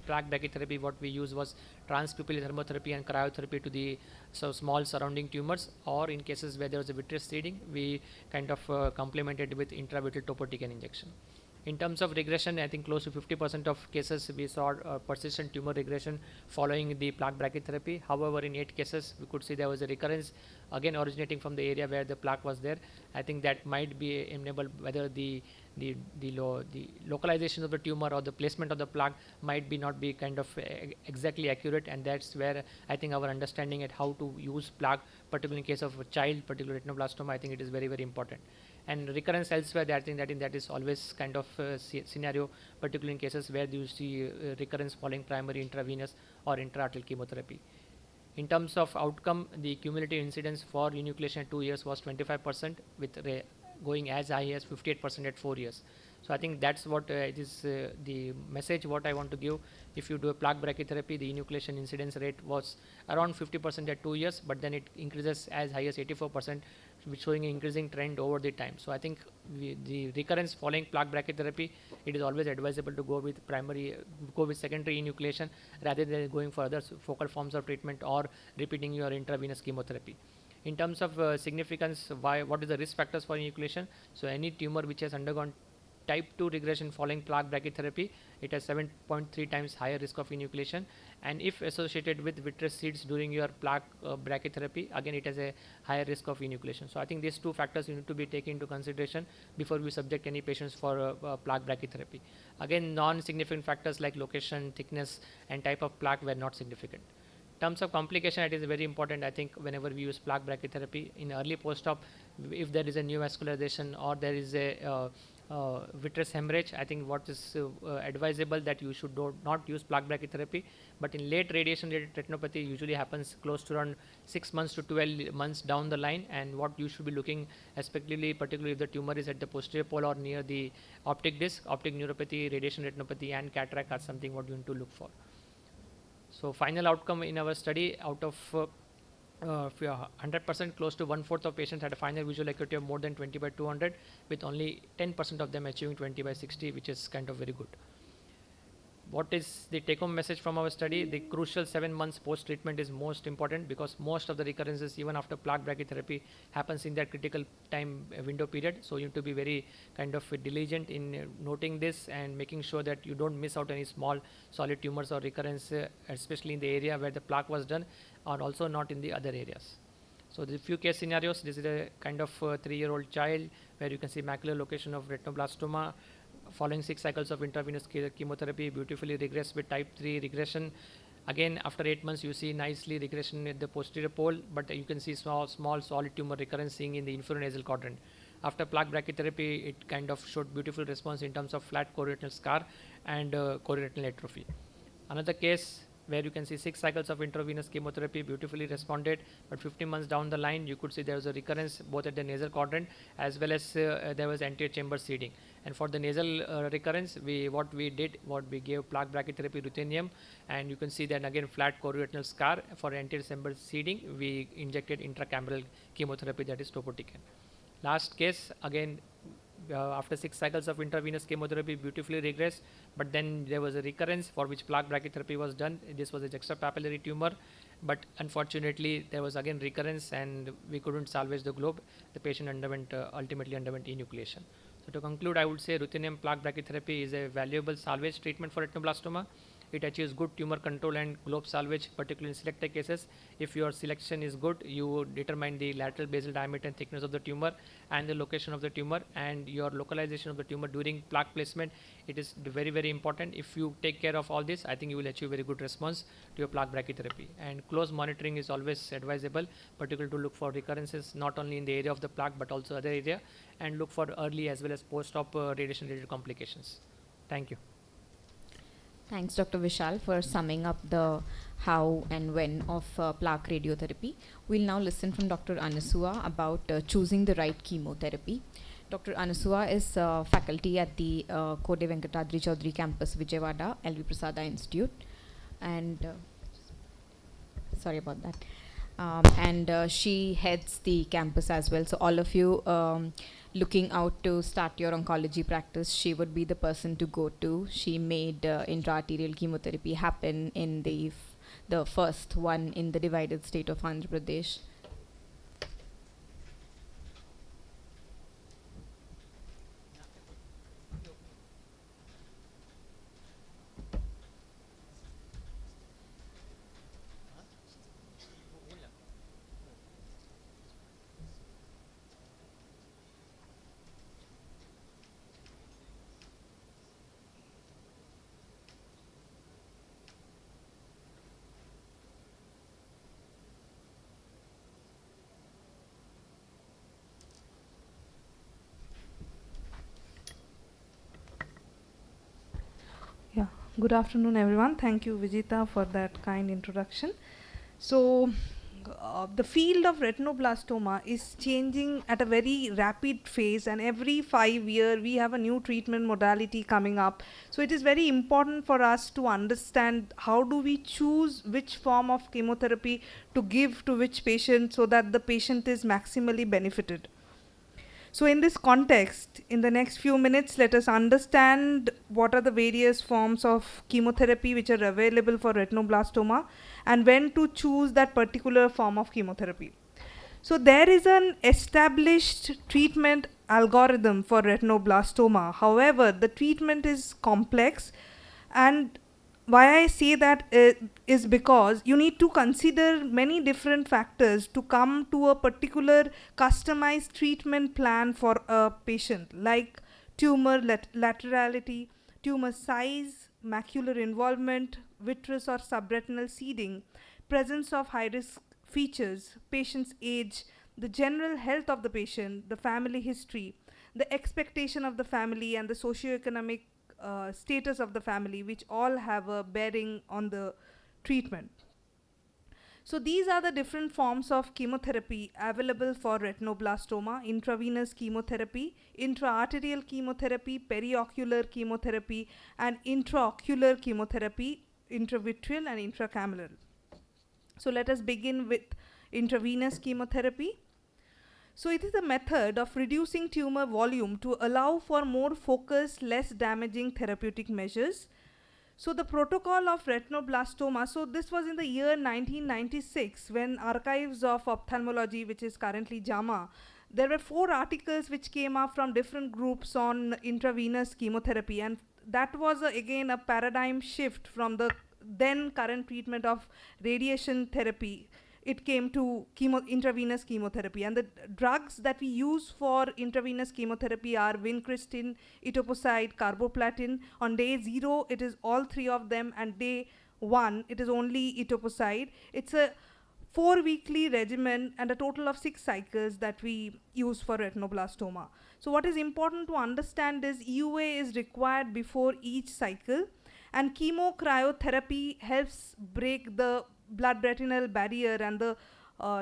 plaque brachytherapy, what we use was transpupillary thermotherapy and cryotherapy to the small surrounding tumors, or in cases where there was a vitreous seeding, we kind of complemented with intravitreal topotecan injection. In terms of regression, I think close to 50% of cases we saw persistent tumor regression following the plaque brachytherapy. However, in 8 cases, we could see there was a recurrence, again originating from the area where the plaque was there. I think that might be enabled whether the localization of the tumor or the placement of the plaque might be not be kind of exactly accurate, and that's where I think our understanding at how to use plaque, particularly in case of a child, particularly retinoblastoma, I think it is very, very important. And recurrence elsewhere, I think that is always kind of scenario, particularly in cases where you see recurrence following primary intravenous or intraarterial chemotherapy. In terms of outcome, the cumulative incidence for enucleation at 2 years was 25%, with going as high as 58% at 4 years. So I think that's what it is the message what I want to give. If you do a plaque brachytherapy, the enucleation incidence rate was around 50% at 2 years, but then it increases as high as 84%, which showing an increasing trend over the time. So I think the recurrence following plaque brachytherapy, it is always advisable to go with secondary enucleation rather than going for other focal forms of treatment or repeating your intravenous chemotherapy. In terms of significance, what is the risk factors for enucleation? So any tumor which has undergone type 2 regression following plaque brachytherapy, it has 7.3 times higher risk of enucleation, and if associated with vitreous seeds during your plaque brachytherapy, again it has a higher risk of enucleation. So I think these 2 factors you need to be taken into consideration before we subject any patients for plaque brachytherapy. Again, non-significant factors like location, thickness, and type of plaque were not significant. In terms of complication, it is very important, I think, whenever we use plaque brachytherapy in early post-op, if there is a neovascularization or there is a vitreous hemorrhage, I think what is advisable that you should not use plaque brachytherapy. But in late radiation-related retinopathy, usually happens close to around 6 months to 12 months down the line, and what you should be looking, particularly if the tumor is at the posterior pole or near the optic disc, optic neuropathy, radiation retinopathy, and cataract are something what you need to look for. So final outcome in our study, out of 100%, close to 1/4 of patients had a final visual acuity of more than 20/200, with only 10% of them achieving 20/60, which is kind of very good. What is the take-home message from our study? The crucial 7 months post-treatment is most important, because most of the recurrences, even after plaque brachytherapy, happens in that critical time window period. So you need to be very kind of diligent in noting this and making sure that you don't miss out any small solid tumors or recurrence, especially in the area where the plaque was done, or also not in the other areas. So the few case scenarios, this is a kind of 3-year-old child where you can see macular location of retinoblastoma, following 6 cycles of intravenous chemotherapy, beautifully regressed with type 3 regression. Again, after 8 months, you see nicely regression at the posterior pole, but you can see small solid tumor recurrence seen in the inferior nasal quadrant. After plaque brachytherapy, it kind of showed beautiful response in terms of flat chorioretinal scar and chorioretinal atrophy. Another case where you can see 6 cycles of intravenous chemotherapy beautifully responded, but 15 months down the line, you could see there was a recurrence both at the nasal quadrant as well as there was anterior chamber seeding. And for the nasal recurrence, what we gave plaque brachytherapy ruthenium, and you can see then again flat chorioretinal scar. For anterior chamber seeding, we injected intracameral chemotherapy, that is topotecan. Last case, again, after 6 cycles of intravenous chemotherapy, beautifully regressed, but then there was a recurrence for which plaque brachytherapy was done. This was a juxtapapillary tumor, but unfortunately there was again recurrence and we couldn't salvage the globe. The patient ultimately underwent enucleation. So to conclude, I would say ruthenium plaque brachytherapy is a valuable salvage treatment for retinoblastoma. It achieves good tumor control and globe salvage, particularly in selected cases. If your selection is good, you determine the lateral basal diameter and thickness of the tumor and the location of the tumor and your localization of the tumor during plaque placement. It is very, very important. If you take care of all this, I think you will achieve very good response to your plaque brachytherapy. And close monitoring is always advisable, particularly to look for recurrences not only in the area of the plaque but also other area, and look for early as well as post-op radiation-related complications. Thank you. Thanks, Dr. Vishal, for summing up the how and when of plaque radiotherapy. We'll now listen from Dr. Anasua about choosing the right chemotherapy. Dr. Anasua is faculty at the Kode Venkatadri Chaudhary campus, Vijayawada, LV Prasada Institute. And sorry about that. And she heads the campus as well. So all of you looking out to start your oncology practice, she would be the person to go to. She made intraarterial chemotherapy happen in the first one in the divided state of Andhra Pradesh. Yeah, good afternoon everyone. Thank you Vijita for that kind introduction. So the field of retinoblastoma is changing at a very rapid phase, and every 5 years we have a new treatment modality coming up. So it is very important for us to understand how do we choose which form of chemotherapy to give to which patient so that the patient is maximally benefited. So in this context, in the next few minutes, let us understand what are the various forms of chemotherapy which are available for retinoblastoma and when to choose that particular form of chemotherapy. So there is an established treatment algorithm for retinoblastoma. However, the treatment is complex, and why I say that is because you need to consider many different factors to come to a particular customized treatment plan for a patient, like tumor laterality, tumor size, macular involvement, vitreous or subretinal seeding, presence of high-risk features, patient's age, the general health of the patient, the family history, the expectation of the family, and the socioeconomic status of the family, which all have a bearing on the treatment. So these are the different forms of chemotherapy available for retinoblastoma: intravenous chemotherapy, intraarterial chemotherapy, periocular chemotherapy, and intraocular chemotherapy, intravitreal and intracameral. So let us begin with intravenous chemotherapy. So it is a method of reducing tumor volume to allow for more focused, less damaging therapeutic measures. So the protocol of retinoblastoma, so this was in the year 1996 when Archives of Ophthalmology, which is currently JAMA, there were 4 articles which came up from different groups on intravenous chemotherapy, and that was again a paradigm shift from the then current treatment of radiation therapy, it came to intravenous chemotherapy. And the drugs that we use for intravenous chemotherapy are vincristine, etoposide, carboplatin. On day 0, it is all 3 of them, and day 1, it is only etoposide. It's a 4-weekly regimen and a total of 6 cycles that we use for retinoblastoma. So what is important to understand is EUA is required before each cycle, and chemocryotherapy helps break the blood-retinal barrier, and the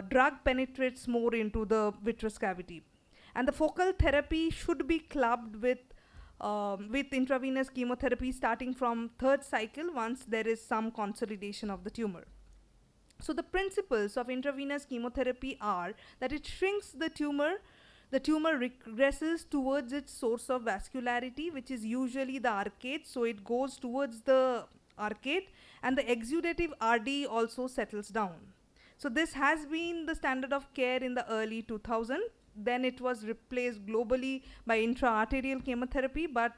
drug penetrates more into the vitreous cavity. And the focal therapy should be clubbed with intravenous chemotherapy starting from 3rd cycle once there is some consolidation of the tumor. So the principles of intravenous chemotherapy are that it shrinks the tumor regresses towards its source of vascularity, which is usually the arcade, so it goes towards the arcade, and the exudative RD also settles down. So this has been the standard of care in the early 2000s. Then it was replaced globally by intra-arterial chemotherapy, but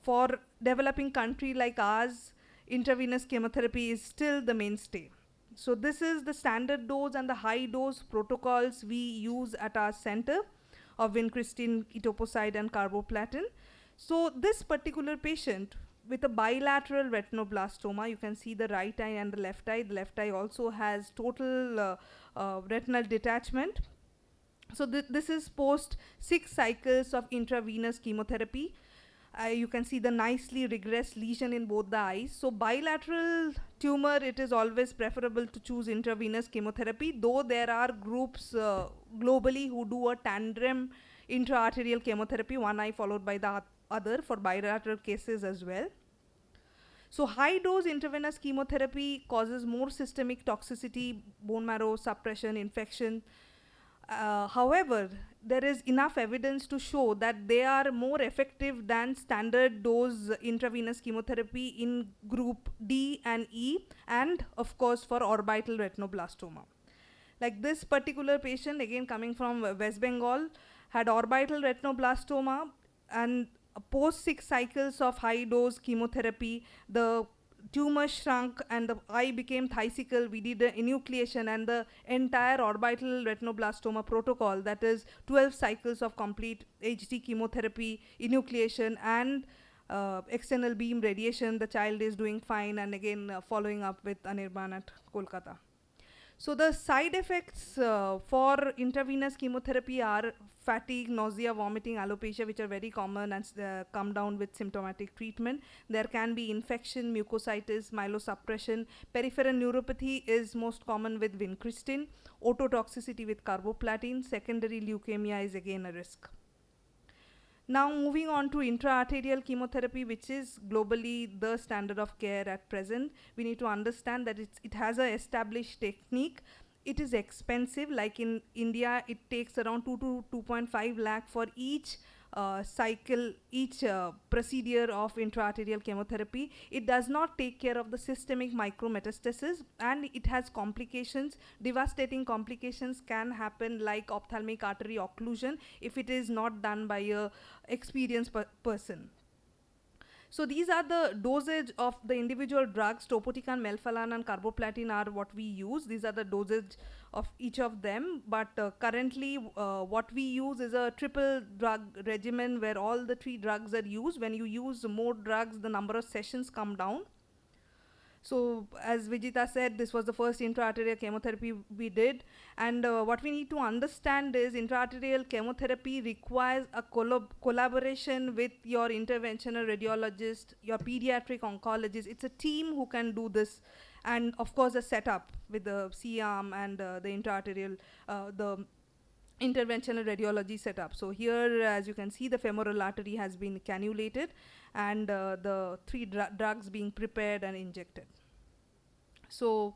for developing country like ours, intravenous chemotherapy is still the mainstay. So this is the standard dose and the high dose protocols we use at our center of vincristine, etoposide, and carboplatin. So this particular patient with a bilateral retinoblastoma, you can see the right eye and the left eye. The left eye also has total retinal detachment. So this is post 6 cycles of intravenous chemotherapy. You can see the nicely regressed lesion in both the eyes. So bilateral tumor, it is always preferable to choose intravenous chemotherapy, though there are groups globally who do a tandem intra-arterial chemotherapy, one eye followed by the other, for bilateral cases as well. So high dose intravenous chemotherapy causes more systemic toxicity, bone marrow suppression, infection. However, there is enough evidence to show that they are more effective than standard dose intravenous chemotherapy in group D and E, and of course for orbital retinoblastoma. Like this particular patient, again coming from West Bengal, had orbital retinoblastoma, and post 6 cycles of high dose chemotherapy, the tumor shrunk and the eye became thicical. We did the enucleation, and the entire orbital retinoblastoma protocol, that is 12 cycles of complete HD chemotherapy, enucleation, and external beam radiation. The child is doing fine, and again following up with Anirban at Kolkata. So the side effects for intravenous chemotherapy are fatigue, nausea, vomiting, alopecia, which are very common and come down with symptomatic treatment. There can be infection, mucositis, myelosuppression. Peripheral neuropathy is most common with vincristine. Ototoxicity with carboplatin. Secondary leukemia is again a risk. Now moving on to intra-arterial chemotherapy, which is globally the standard of care at present. We need to understand that it has an established technique. It is expensive. Like in India, it takes around 2 to 2.5 lakh for each cycle, each procedure of intra-arterial chemotherapy. It does not take care of the systemic micrometastasis, and it has complications. Devastating complications can happen, like ophthalmic artery occlusion, if it is not done by a experienced person. So these are the dosage of the individual drugs. Topotecan, melphalan, and carboplatin are what we use. These are the dosage of each of them. But currently what we use is a triple drug regimen where all the 3 drugs are used. When you use more drugs, the number of sessions come down. So as Vijita said, this was the first intra-arterial chemotherapy we did. And what we need to understand is intra-arterial chemotherapy requires a collaboration with your interventional radiologist, your pediatric oncologist. It's a team who can do this. And of course a setup with the C-arm and the intra-arterial, the interventional radiology setup. So here, as you can see, the femoral artery has been cannulated, and the 3 drugs being prepared and injected. So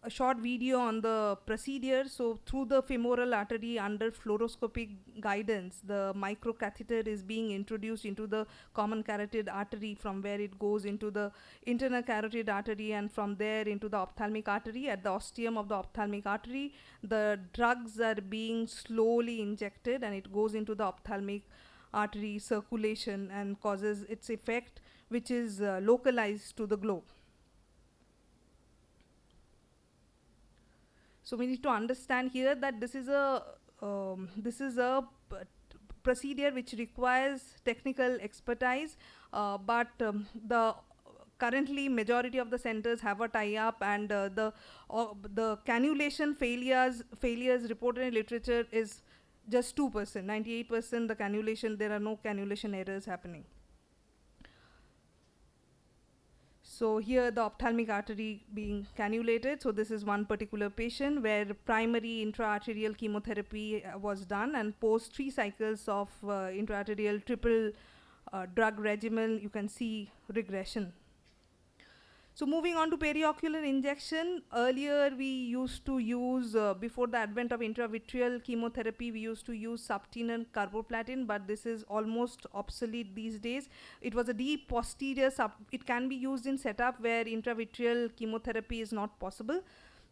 a short video on the procedure. So through the femoral artery, under fluoroscopic guidance, the microcatheter is being introduced into the common carotid artery, from where it goes into the internal carotid artery, and from there into the ophthalmic artery. At the ostium of the ophthalmic artery, the drugs are being slowly injected, and it goes into the ophthalmic artery circulation and causes its effect, which is localized to the globe. So we need to understand here that this is a procedure which requires technical expertise, but the currently majority of the centers have a tie-up, and the cannulation failures reported in literature is just 2%. 98% the cannulation, there are no cannulation errors happening. So here the ophthalmic artery being cannulated. So this is one particular patient where primary intraarterial chemotherapy was done, and post 3 cycles of intraarterial triple drug regimen, you can see regression. So moving on to periocular injection, earlier we used to use, before the advent of intravitreal chemotherapy, we used to use subtenon carboplatin, but this is almost obsolete these days. It was a deep posterior it can be used in setup where intravitreal chemotherapy is not possible.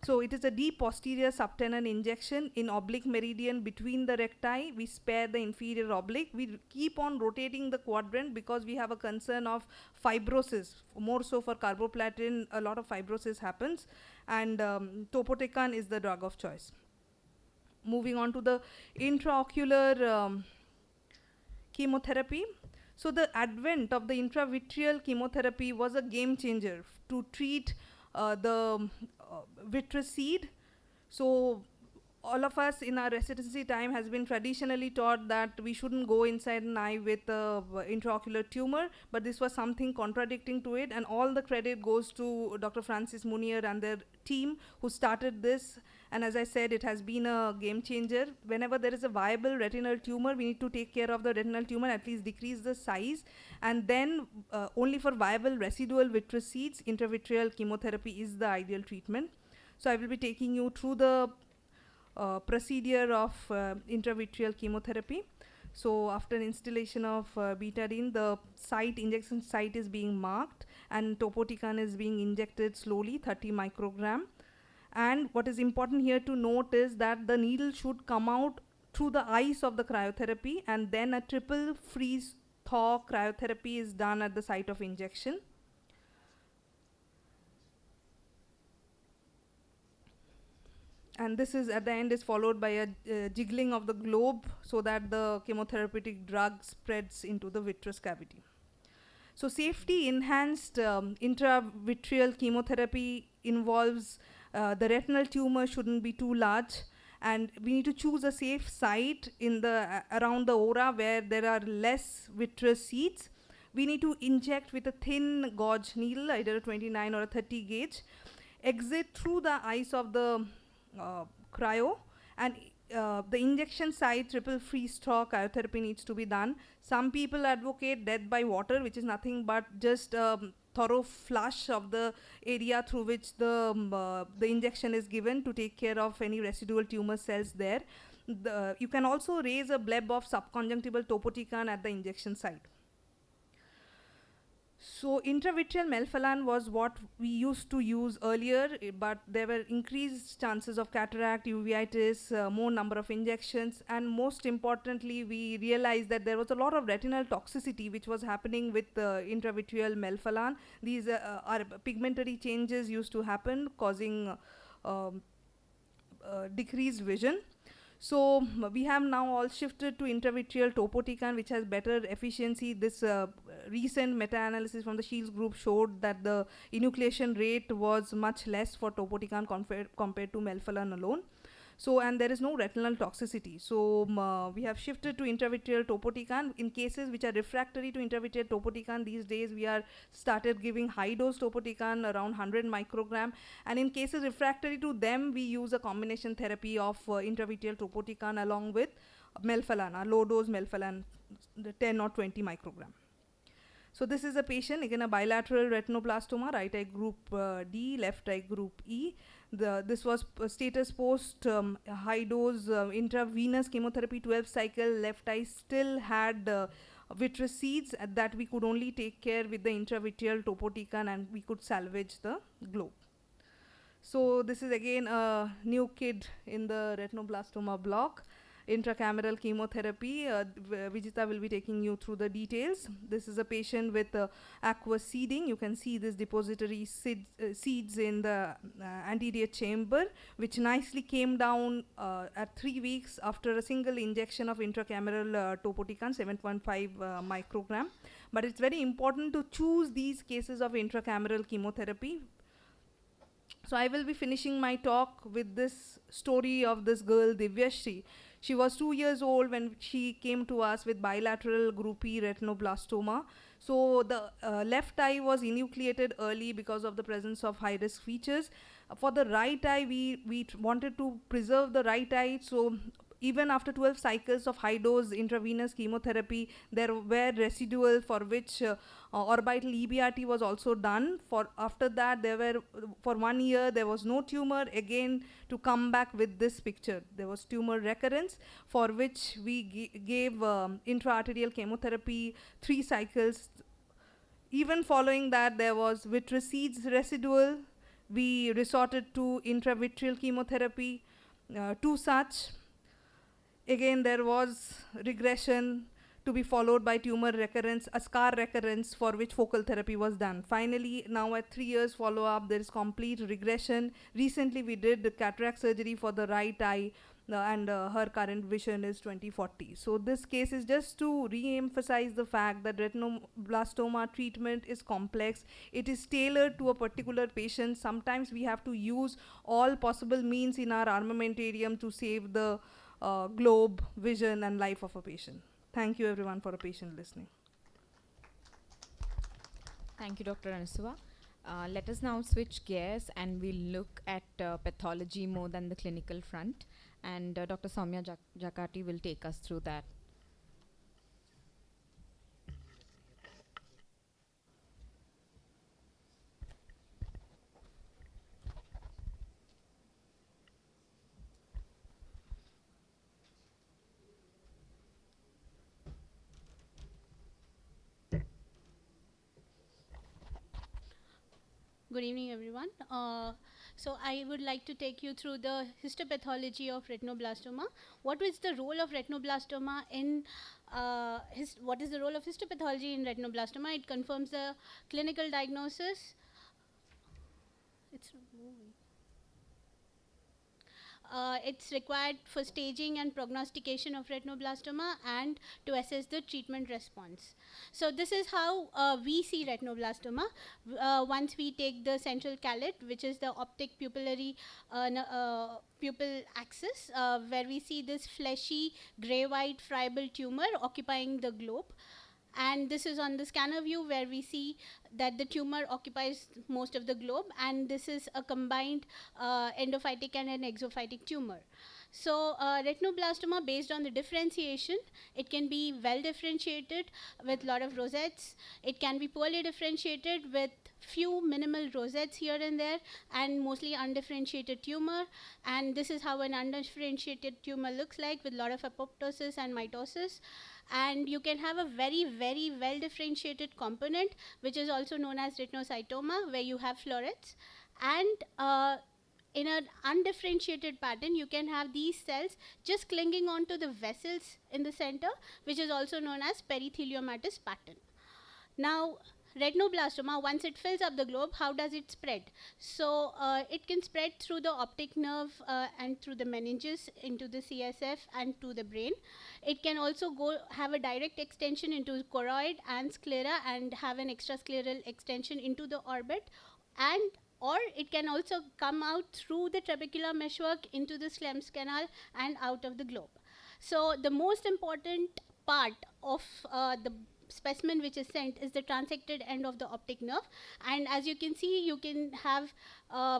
So it is a deep posterior subtenon injection in oblique meridian between the recti. We spare the inferior oblique. We keep on rotating the quadrant because we have a concern of fibrosis. More so for carboplatin, a lot of fibrosis happens, and topotecan is the drug of choice. Moving on to the intraocular chemotherapy. So the advent of the intravitreal chemotherapy was a game changer to treat the vitreous seed. So all of us in our residency time has been traditionally taught that we shouldn't go inside an eye with intraocular tumor, but this was something contradicting to it, and all the credit goes to Dr. Francis Munier and their team who started this. And as I said, it has been a game changer. Whenever there is a viable retinal tumor, we need to take care of the retinal tumor, at least decrease the size, and then only for viable residual vitreous seeds, intravitreal chemotherapy is the ideal treatment. So I will be taking you through the procedure of intravitreal chemotherapy. So after installation of betadine, the injection site is being marked, and topotecan is being injected slowly, 30 microgram. And what is important here to note is that the needle should come out through the eyes of the cryotherapy, and then a triple freeze thaw cryotherapy is done at the site of injection. And this is at the end is followed by a jiggling of the globe so that the chemotherapeutic drug spreads into the vitreous cavity. So safety enhanced intravitreal chemotherapy involves the retinal tumor shouldn't be too large, and we need to choose a safe site in the around the ora where there are less vitreous seeds. We need to inject with a thin gauge needle, either a 29 or a 30 gauge, exit through the eyes of the cryo, and the injection site triple freeze thaw cryotherapy needs to be done. Some people advocate death by water, which is nothing but just thorough flush of the area through which the injection is given to take care of any residual tumor cells there. You can also raise a bleb of subconjunctival topotecan at the injection site. So intravitreal melphalan was what we used to use earlier, but there were increased chances of cataract, uveitis, more number of injections, and most importantly, we realized that there was a lot of retinal toxicity which was happening with intravitreal melphalan. These are pigmentary changes used to happen, causing decreased vision. So we have now all shifted to intravitreal topotecan, which has better efficiency. This recent meta-analysis from the Shields group showed that the enucleation rate was much less for topotecan compared to melphalan alone. So, and there is no retinal toxicity. So we have shifted to intravitreal topotecan. In cases which are refractory to intravitreal topotecan, these days we are started giving high dose topotecan around 100 microgram. And in cases refractory to them, we use a combination therapy of intravitreal topotecan along with melphalan, low dose melphalan, 10 or 20 microgram. So this is a patient, again a bilateral retinoblastoma, right eye group D, left eye group E. This was status post high dose intravenous chemotherapy 12 cycle. Left eye still had vitreous seeds that we could only take care with the intravitreal topotecan, and we could salvage the globe. So this is again a new kid in the retinoblastoma block. intracameral chemotherapy. Vijita will be taking you through the details. This is a patient with aqueous seeding. You can see this depository seeds in the anterior chamber, which nicely came down at 3 weeks after a single injection of intracameral topotecan 7.5 microgram. But it's very important to choose these cases of intracameral chemotherapy. So I will be finishing my talk with this story of this girl, Divyashri. She was 2 years old when she came to us with bilateral group E retinoblastoma. So the left eye was enucleated early because of the presence of high-risk features. For the right eye, we wanted to preserve the right eye. So even after 12 cycles of high-dose intravenous chemotherapy, there were residual for which orbital EBRT was also done. After that, for 1 year, there was no tumor. Again, to come back with this picture, there was tumor recurrence, for which we gave intraarterial chemotherapy 3 cycles. Even following that, there was vitreous seeds residual. We resorted to intravitreal chemotherapy, 2 such. Again, there was regression to be followed by tumor recurrence, a scar recurrence for which focal therapy was done. Finally, now at 3 years follow-up, there is complete regression. Recently, we did the cataract surgery for the right eye, and her current vision is 20/40. So this case is just to re-emphasize the fact that retinoblastoma treatment is complex. It is tailored to a particular patient. Sometimes we have to use all possible means in our armamentarium to save the globe, vision, and life of a patient. Thank you everyone for a patient listening. Thank you, Dr. Anasuva. Let us now switch gears and we'll look at pathology more than the clinical front. And Dr. Soumya Jakati will take us through that. Good evening, everyone. So I would like to take you through the histopathology of retinoblastoma. What is the role of retinoblastoma in what is the role of histopathology in retinoblastoma? It confirms the clinical diagnosis. It's moving. It's required for staging and prognostication of retinoblastoma and to assess the treatment response. So this is how we see retinoblastoma. Once we take the central callet, which is the optic pupillary pupil axis, where we see this fleshy gray-white friable tumor occupying the globe. And this is on the scanner view where we see that the tumor occupies most of the globe, and this is a combined endophytic and an exophytic tumor. So retinoblastoma, based on the differentiation, it can be well differentiated with a lot of rosettes. It can be poorly differentiated with few minimal rosettes here and there, and mostly undifferentiated tumor. And this is how an undifferentiated tumor looks like, with a lot of apoptosis and mitosis. And you can have a very, very well differentiated component, which is also known as retinocytoma, where you have florets. And in an undifferentiated pattern, you can have these cells just clinging onto the vessels in the center, which is also known as peritheliomatosis pattern. Now, retinoblastoma, once it fills up the globe, how does it spread? So it can spread through the optic nerve and through the meninges into the CSF and to the brain. It can also have a direct extension into choroid and sclera and have an extrascleral extension into the orbit, or it can also come out through the trabecular meshwork into the Schlemm's canal and out of the globe. So the most important part of the specimen which is sent is the transected end of the optic nerve, and as you can see, you can have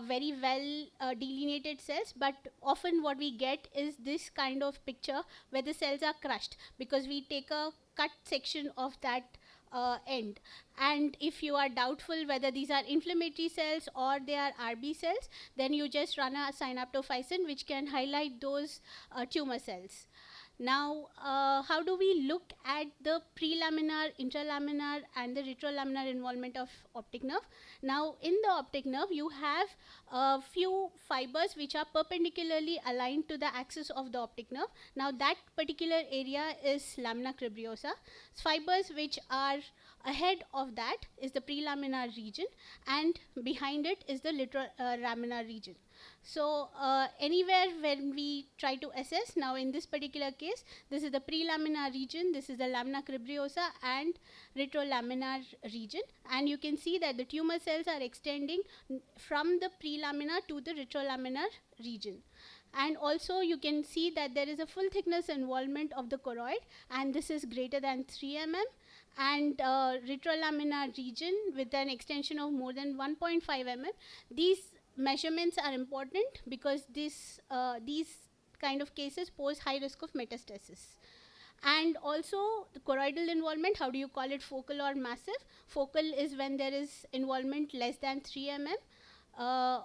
very well delineated cells, but often what we get is this kind of picture where the cells are crushed because we take a cut section of that end. And if you are doubtful whether these are inflammatory cells or they are RB cells, then you just run a synaptophysin which can highlight those tumor cells. Now, how do we look at the prelaminar, intralaminar, and the retrolaminar involvement of optic nerve? Now, in the optic nerve, you have a few fibers which are perpendicularly aligned to the axis of the optic nerve. Now, that particular area is lamina cribrosa. Fibers which are ahead of that is the prelaminar region, and behind it is the retrolaminar region. So anywhere when we try to assess, now in this particular case, this is the prelaminar region, this is the lamina cribrosa and retrolaminar region, and you can see that the tumor cells are extending from the prelaminar to the retrolaminar region. And also you can see that there is a full thickness involvement of the choroid, and this is greater than 3 mm, and retrolaminar region with an extension of more than 1.5 mm. These measurements are important because these kind of cases pose high risk of metastasis. And also the choroidal involvement, how do you call it, focal or massive? Focal is when there is involvement less than 3 mm,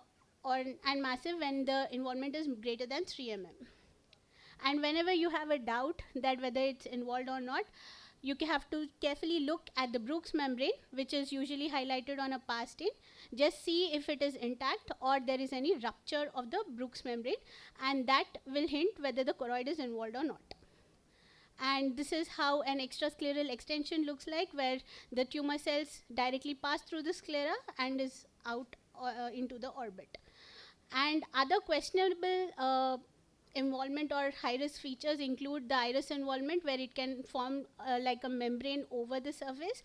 and massive when the involvement is greater than 3 mm. And whenever you have a doubt that whether it's involved or not, you have to carefully look at the Brooks membrane, which is usually highlighted on a PAR stain. Just see if it is intact or there is any rupture of the Brooks membrane, and that will hint whether the choroid is involved or not. And this is how an extrascleral extension looks like, where the tumor cells directly pass through the sclera and is out into the orbit. And other questionable involvement or high-risk features include the iris involvement, where it can form like a membrane over the surface,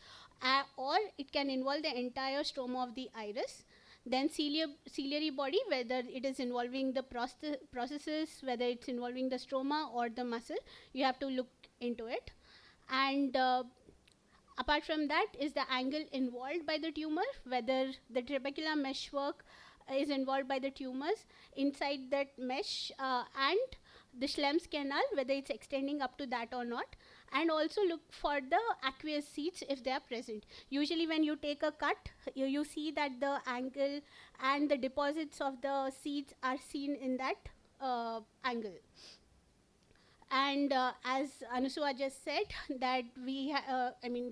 or it can involve the entire stroma of the iris. Then ciliary body, whether it is involving the processes, whether it's involving the stroma or the muscle, you have to look into it. And apart from that is the angle involved by the tumor, whether the trabecular meshwork is involved by the tumors inside that mesh, and the Schlemm's canal, whether it's extending up to that or not. And also look for the aqueous seeds if they are present. Usually when you take a cut, you see that the angle and the deposits of the seeds are seen in that angle. And as Anusua just said, that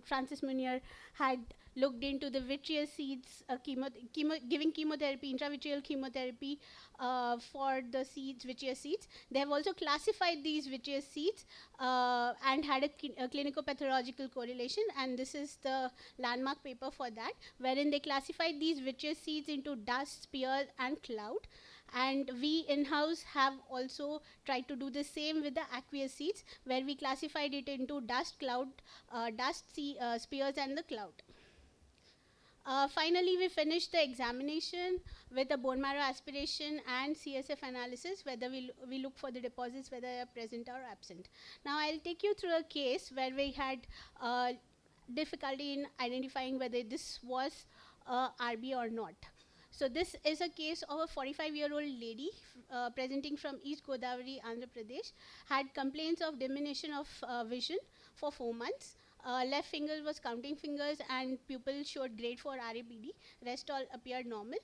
Francis Munier had looked into the vitreous seeds, giving chemotherapy, intravitreal chemotherapy for the seeds, vitreous seeds. They have also classified these vitreous seeds and had a clinico-pathological correlation, and this is the landmark paper for that, wherein they classified these vitreous seeds into dust, spear, and cloud. And we in-house have also tried to do the same with the aqueous seeds, where we classified it into dust, cloud, spears, and the cloud. Finally, we finished the examination with a bone marrow aspiration and CSF analysis, whether we look for the deposits, whether they are present or absent. Now, I'll take you through a case where we had difficulty in identifying whether this was RB or not. So this is a case of a 45-year-old lady presenting from East Godavari, Andhra Pradesh, had complaints of diminution of vision for 4 months. Left finger was counting fingers and pupil showed grade 4 RAPD. Rest all appeared normal.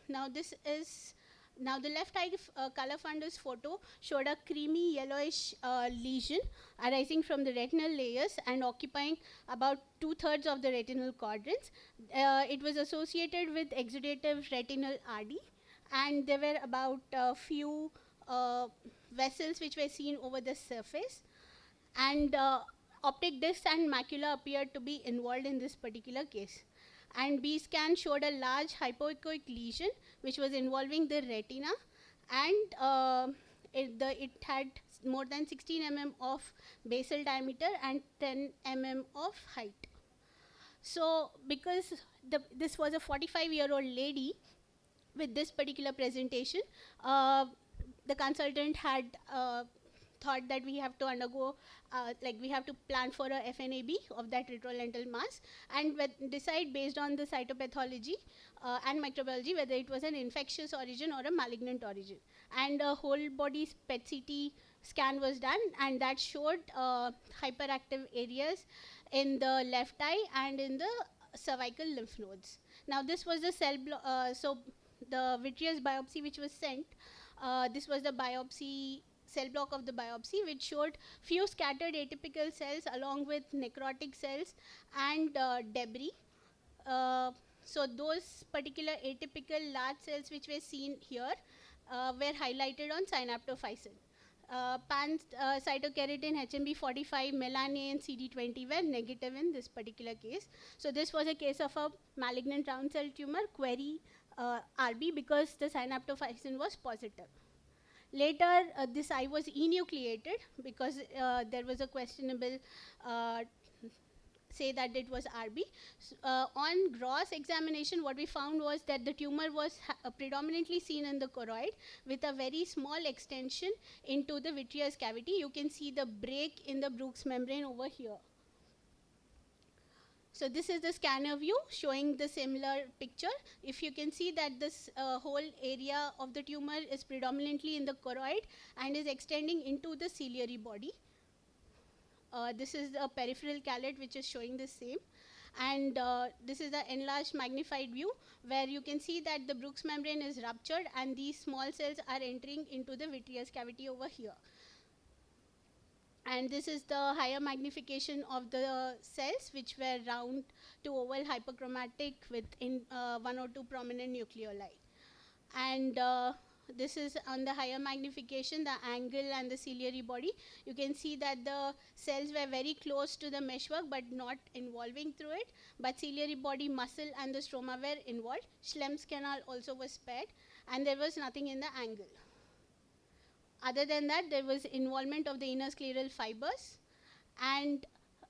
Now the left eye color fundus photo showed a creamy yellowish lesion arising from the retinal layers and occupying about 2/3 of the retinal quadrants. It was associated with exudative retinal RD, and there were about a few vessels which were seen over the surface, and optic discs and macula appeared to be involved in this particular case. And B scan showed a large hypoechoic lesion which was involving the retina, and it had more than 16 mm of basal diameter and 10 mm of height. So because this was a 45-year-old lady with this particular presentation, the consultant had thought that we have to undergo, we have to plan for a FNAB of that retrolental mass and decide based on the cytopathology and microbiology whether it was an infectious origin or a malignant origin. And a whole body PET-CT scan was done, and that showed hyperactive areas in the left eye and in the cervical lymph nodes. Now this was the so the vitreous biopsy which was sent, this was the biopsy cell block of the biopsy, which showed few scattered atypical cells along with necrotic cells and debris. So those particular atypical large cells which were seen here were highlighted on synaptophysin. Cytokeratin, HMB45, melanine, CD20 were negative in this particular case. So this was a case of a malignant round cell tumor, query RB, because the synaptophysin was positive. Later, this eye was enucleated because there was a questionable say that it was RB. On gross examination, what we found was that the tumor was predominantly seen in the choroid with a very small extension into the vitreous cavity. You can see the break in the Bruch's membrane over here. So this is the scanner view showing the similar picture. If you can see that this whole area of the tumor is predominantly in the choroid and is extending into the ciliary body. This is the peripheral callet which is showing the same. And this is the enlarged magnified view where you can see that the Bruch's membrane is ruptured and these small cells are entering into the vitreous cavity over here. And this is the higher magnification of the cells which were round to oval hyperchromatic with one or two prominent nucleoli. And this is on the higher magnification, the angle and the ciliary body. You can see that the cells were very close to the meshwork but not involving through it. But ciliary body, muscle and the stroma were involved. Schlemm's canal also was spared and there was nothing in the angle. Other than that, there was involvement of the inner scleral fibers. And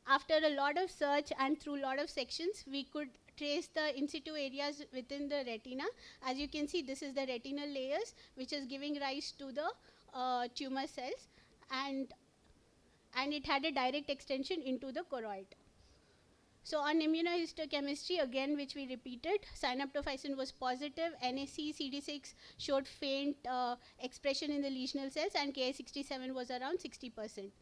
after a lot of search and through a lot of sections, we could trace the in situ areas within the retina. As you can see, this is the retinal layers which is giving rise to the tumor cells, and it had a direct extension into the choroid. So on immunohistochemistry, again, which we repeated, synaptophysin was positive, NAC, CD6 showed faint expression in the lesional cells, and Ki67 was around 60%.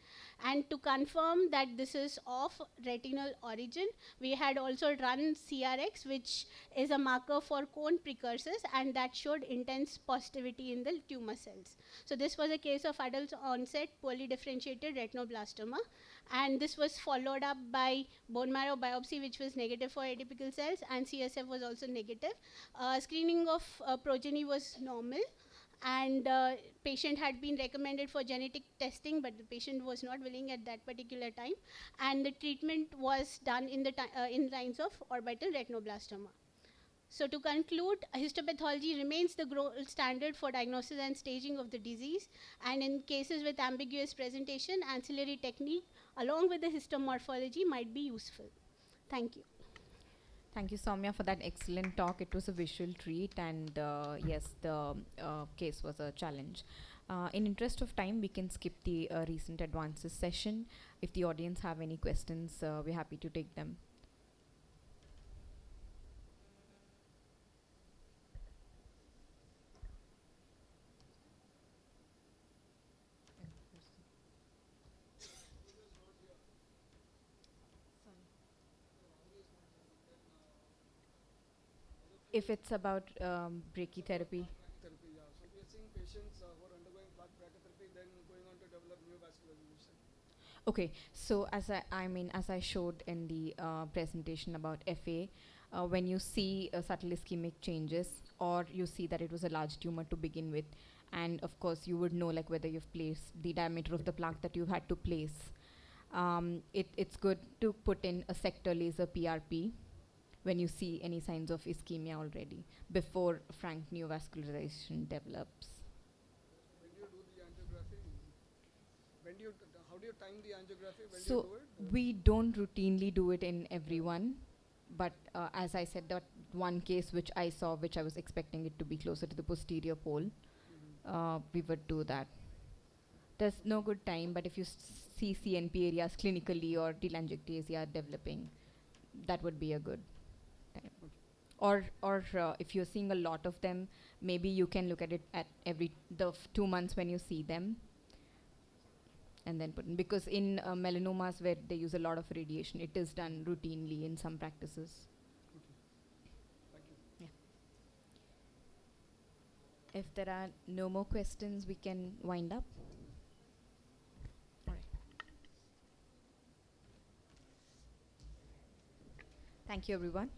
And to confirm that this is of retinal origin, we had also run CRX, which is a marker for cone precursors, and that showed intense positivity in the tumor cells. So this was a case of adult onset poorly differentiated retinoblastoma. And this was followed up by bone marrow biopsy, which was negative for atypical cells, and CSF was also negative. Screening of progeny was normal, and patient had been recommended for genetic testing, but the patient was not willing at that particular time, and the treatment was done in the in lines of orbital retinoblastoma. So to conclude, histopathology remains the gold standard for diagnosis and staging of the disease, and in cases with ambiguous presentation, ancillary technique along with the histomorphology might be useful. Thank you. Thank you, Soumya, for that excellent talk. It was a visual treat, and yes, the case was a challenge. In interest of time, we can skip the recent advances session. If the audience have any questions, we're happy to take them. If it's about brachytherapy. Therapy, yeah. So we are seeing patients who are undergoing plaque brachytherapy, then going on to develop neovascular lesion. Okay, so as I showed in the presentation about FA, when you see subtle ischemic changes, or you see that it was a large tumor to begin with, and of course you would know like whether you've placed the diameter of the plaque that you had to place. It's good to put in a sector laser PRP when you see any signs of ischemia already before frank neovascularization develops. When do you do the angiography? How do you time the angiography? When So do you do it? we don't routinely do it in everyone, but as I said, that one case which I saw, which I was expecting it to be closer to the posterior pole, we would do that. There's no good time, but if you see CNP areas clinically or telangiectasia developing, that would be a good time. Or if you're seeing a lot of them, maybe you can look at it at every 2 months when you see them, and then put in, because in melanomas where they use a lot of radiation, it is done routinely in some practices. Thank you. Yeah. If there are no more questions, we can wind up. Thank you, everyone.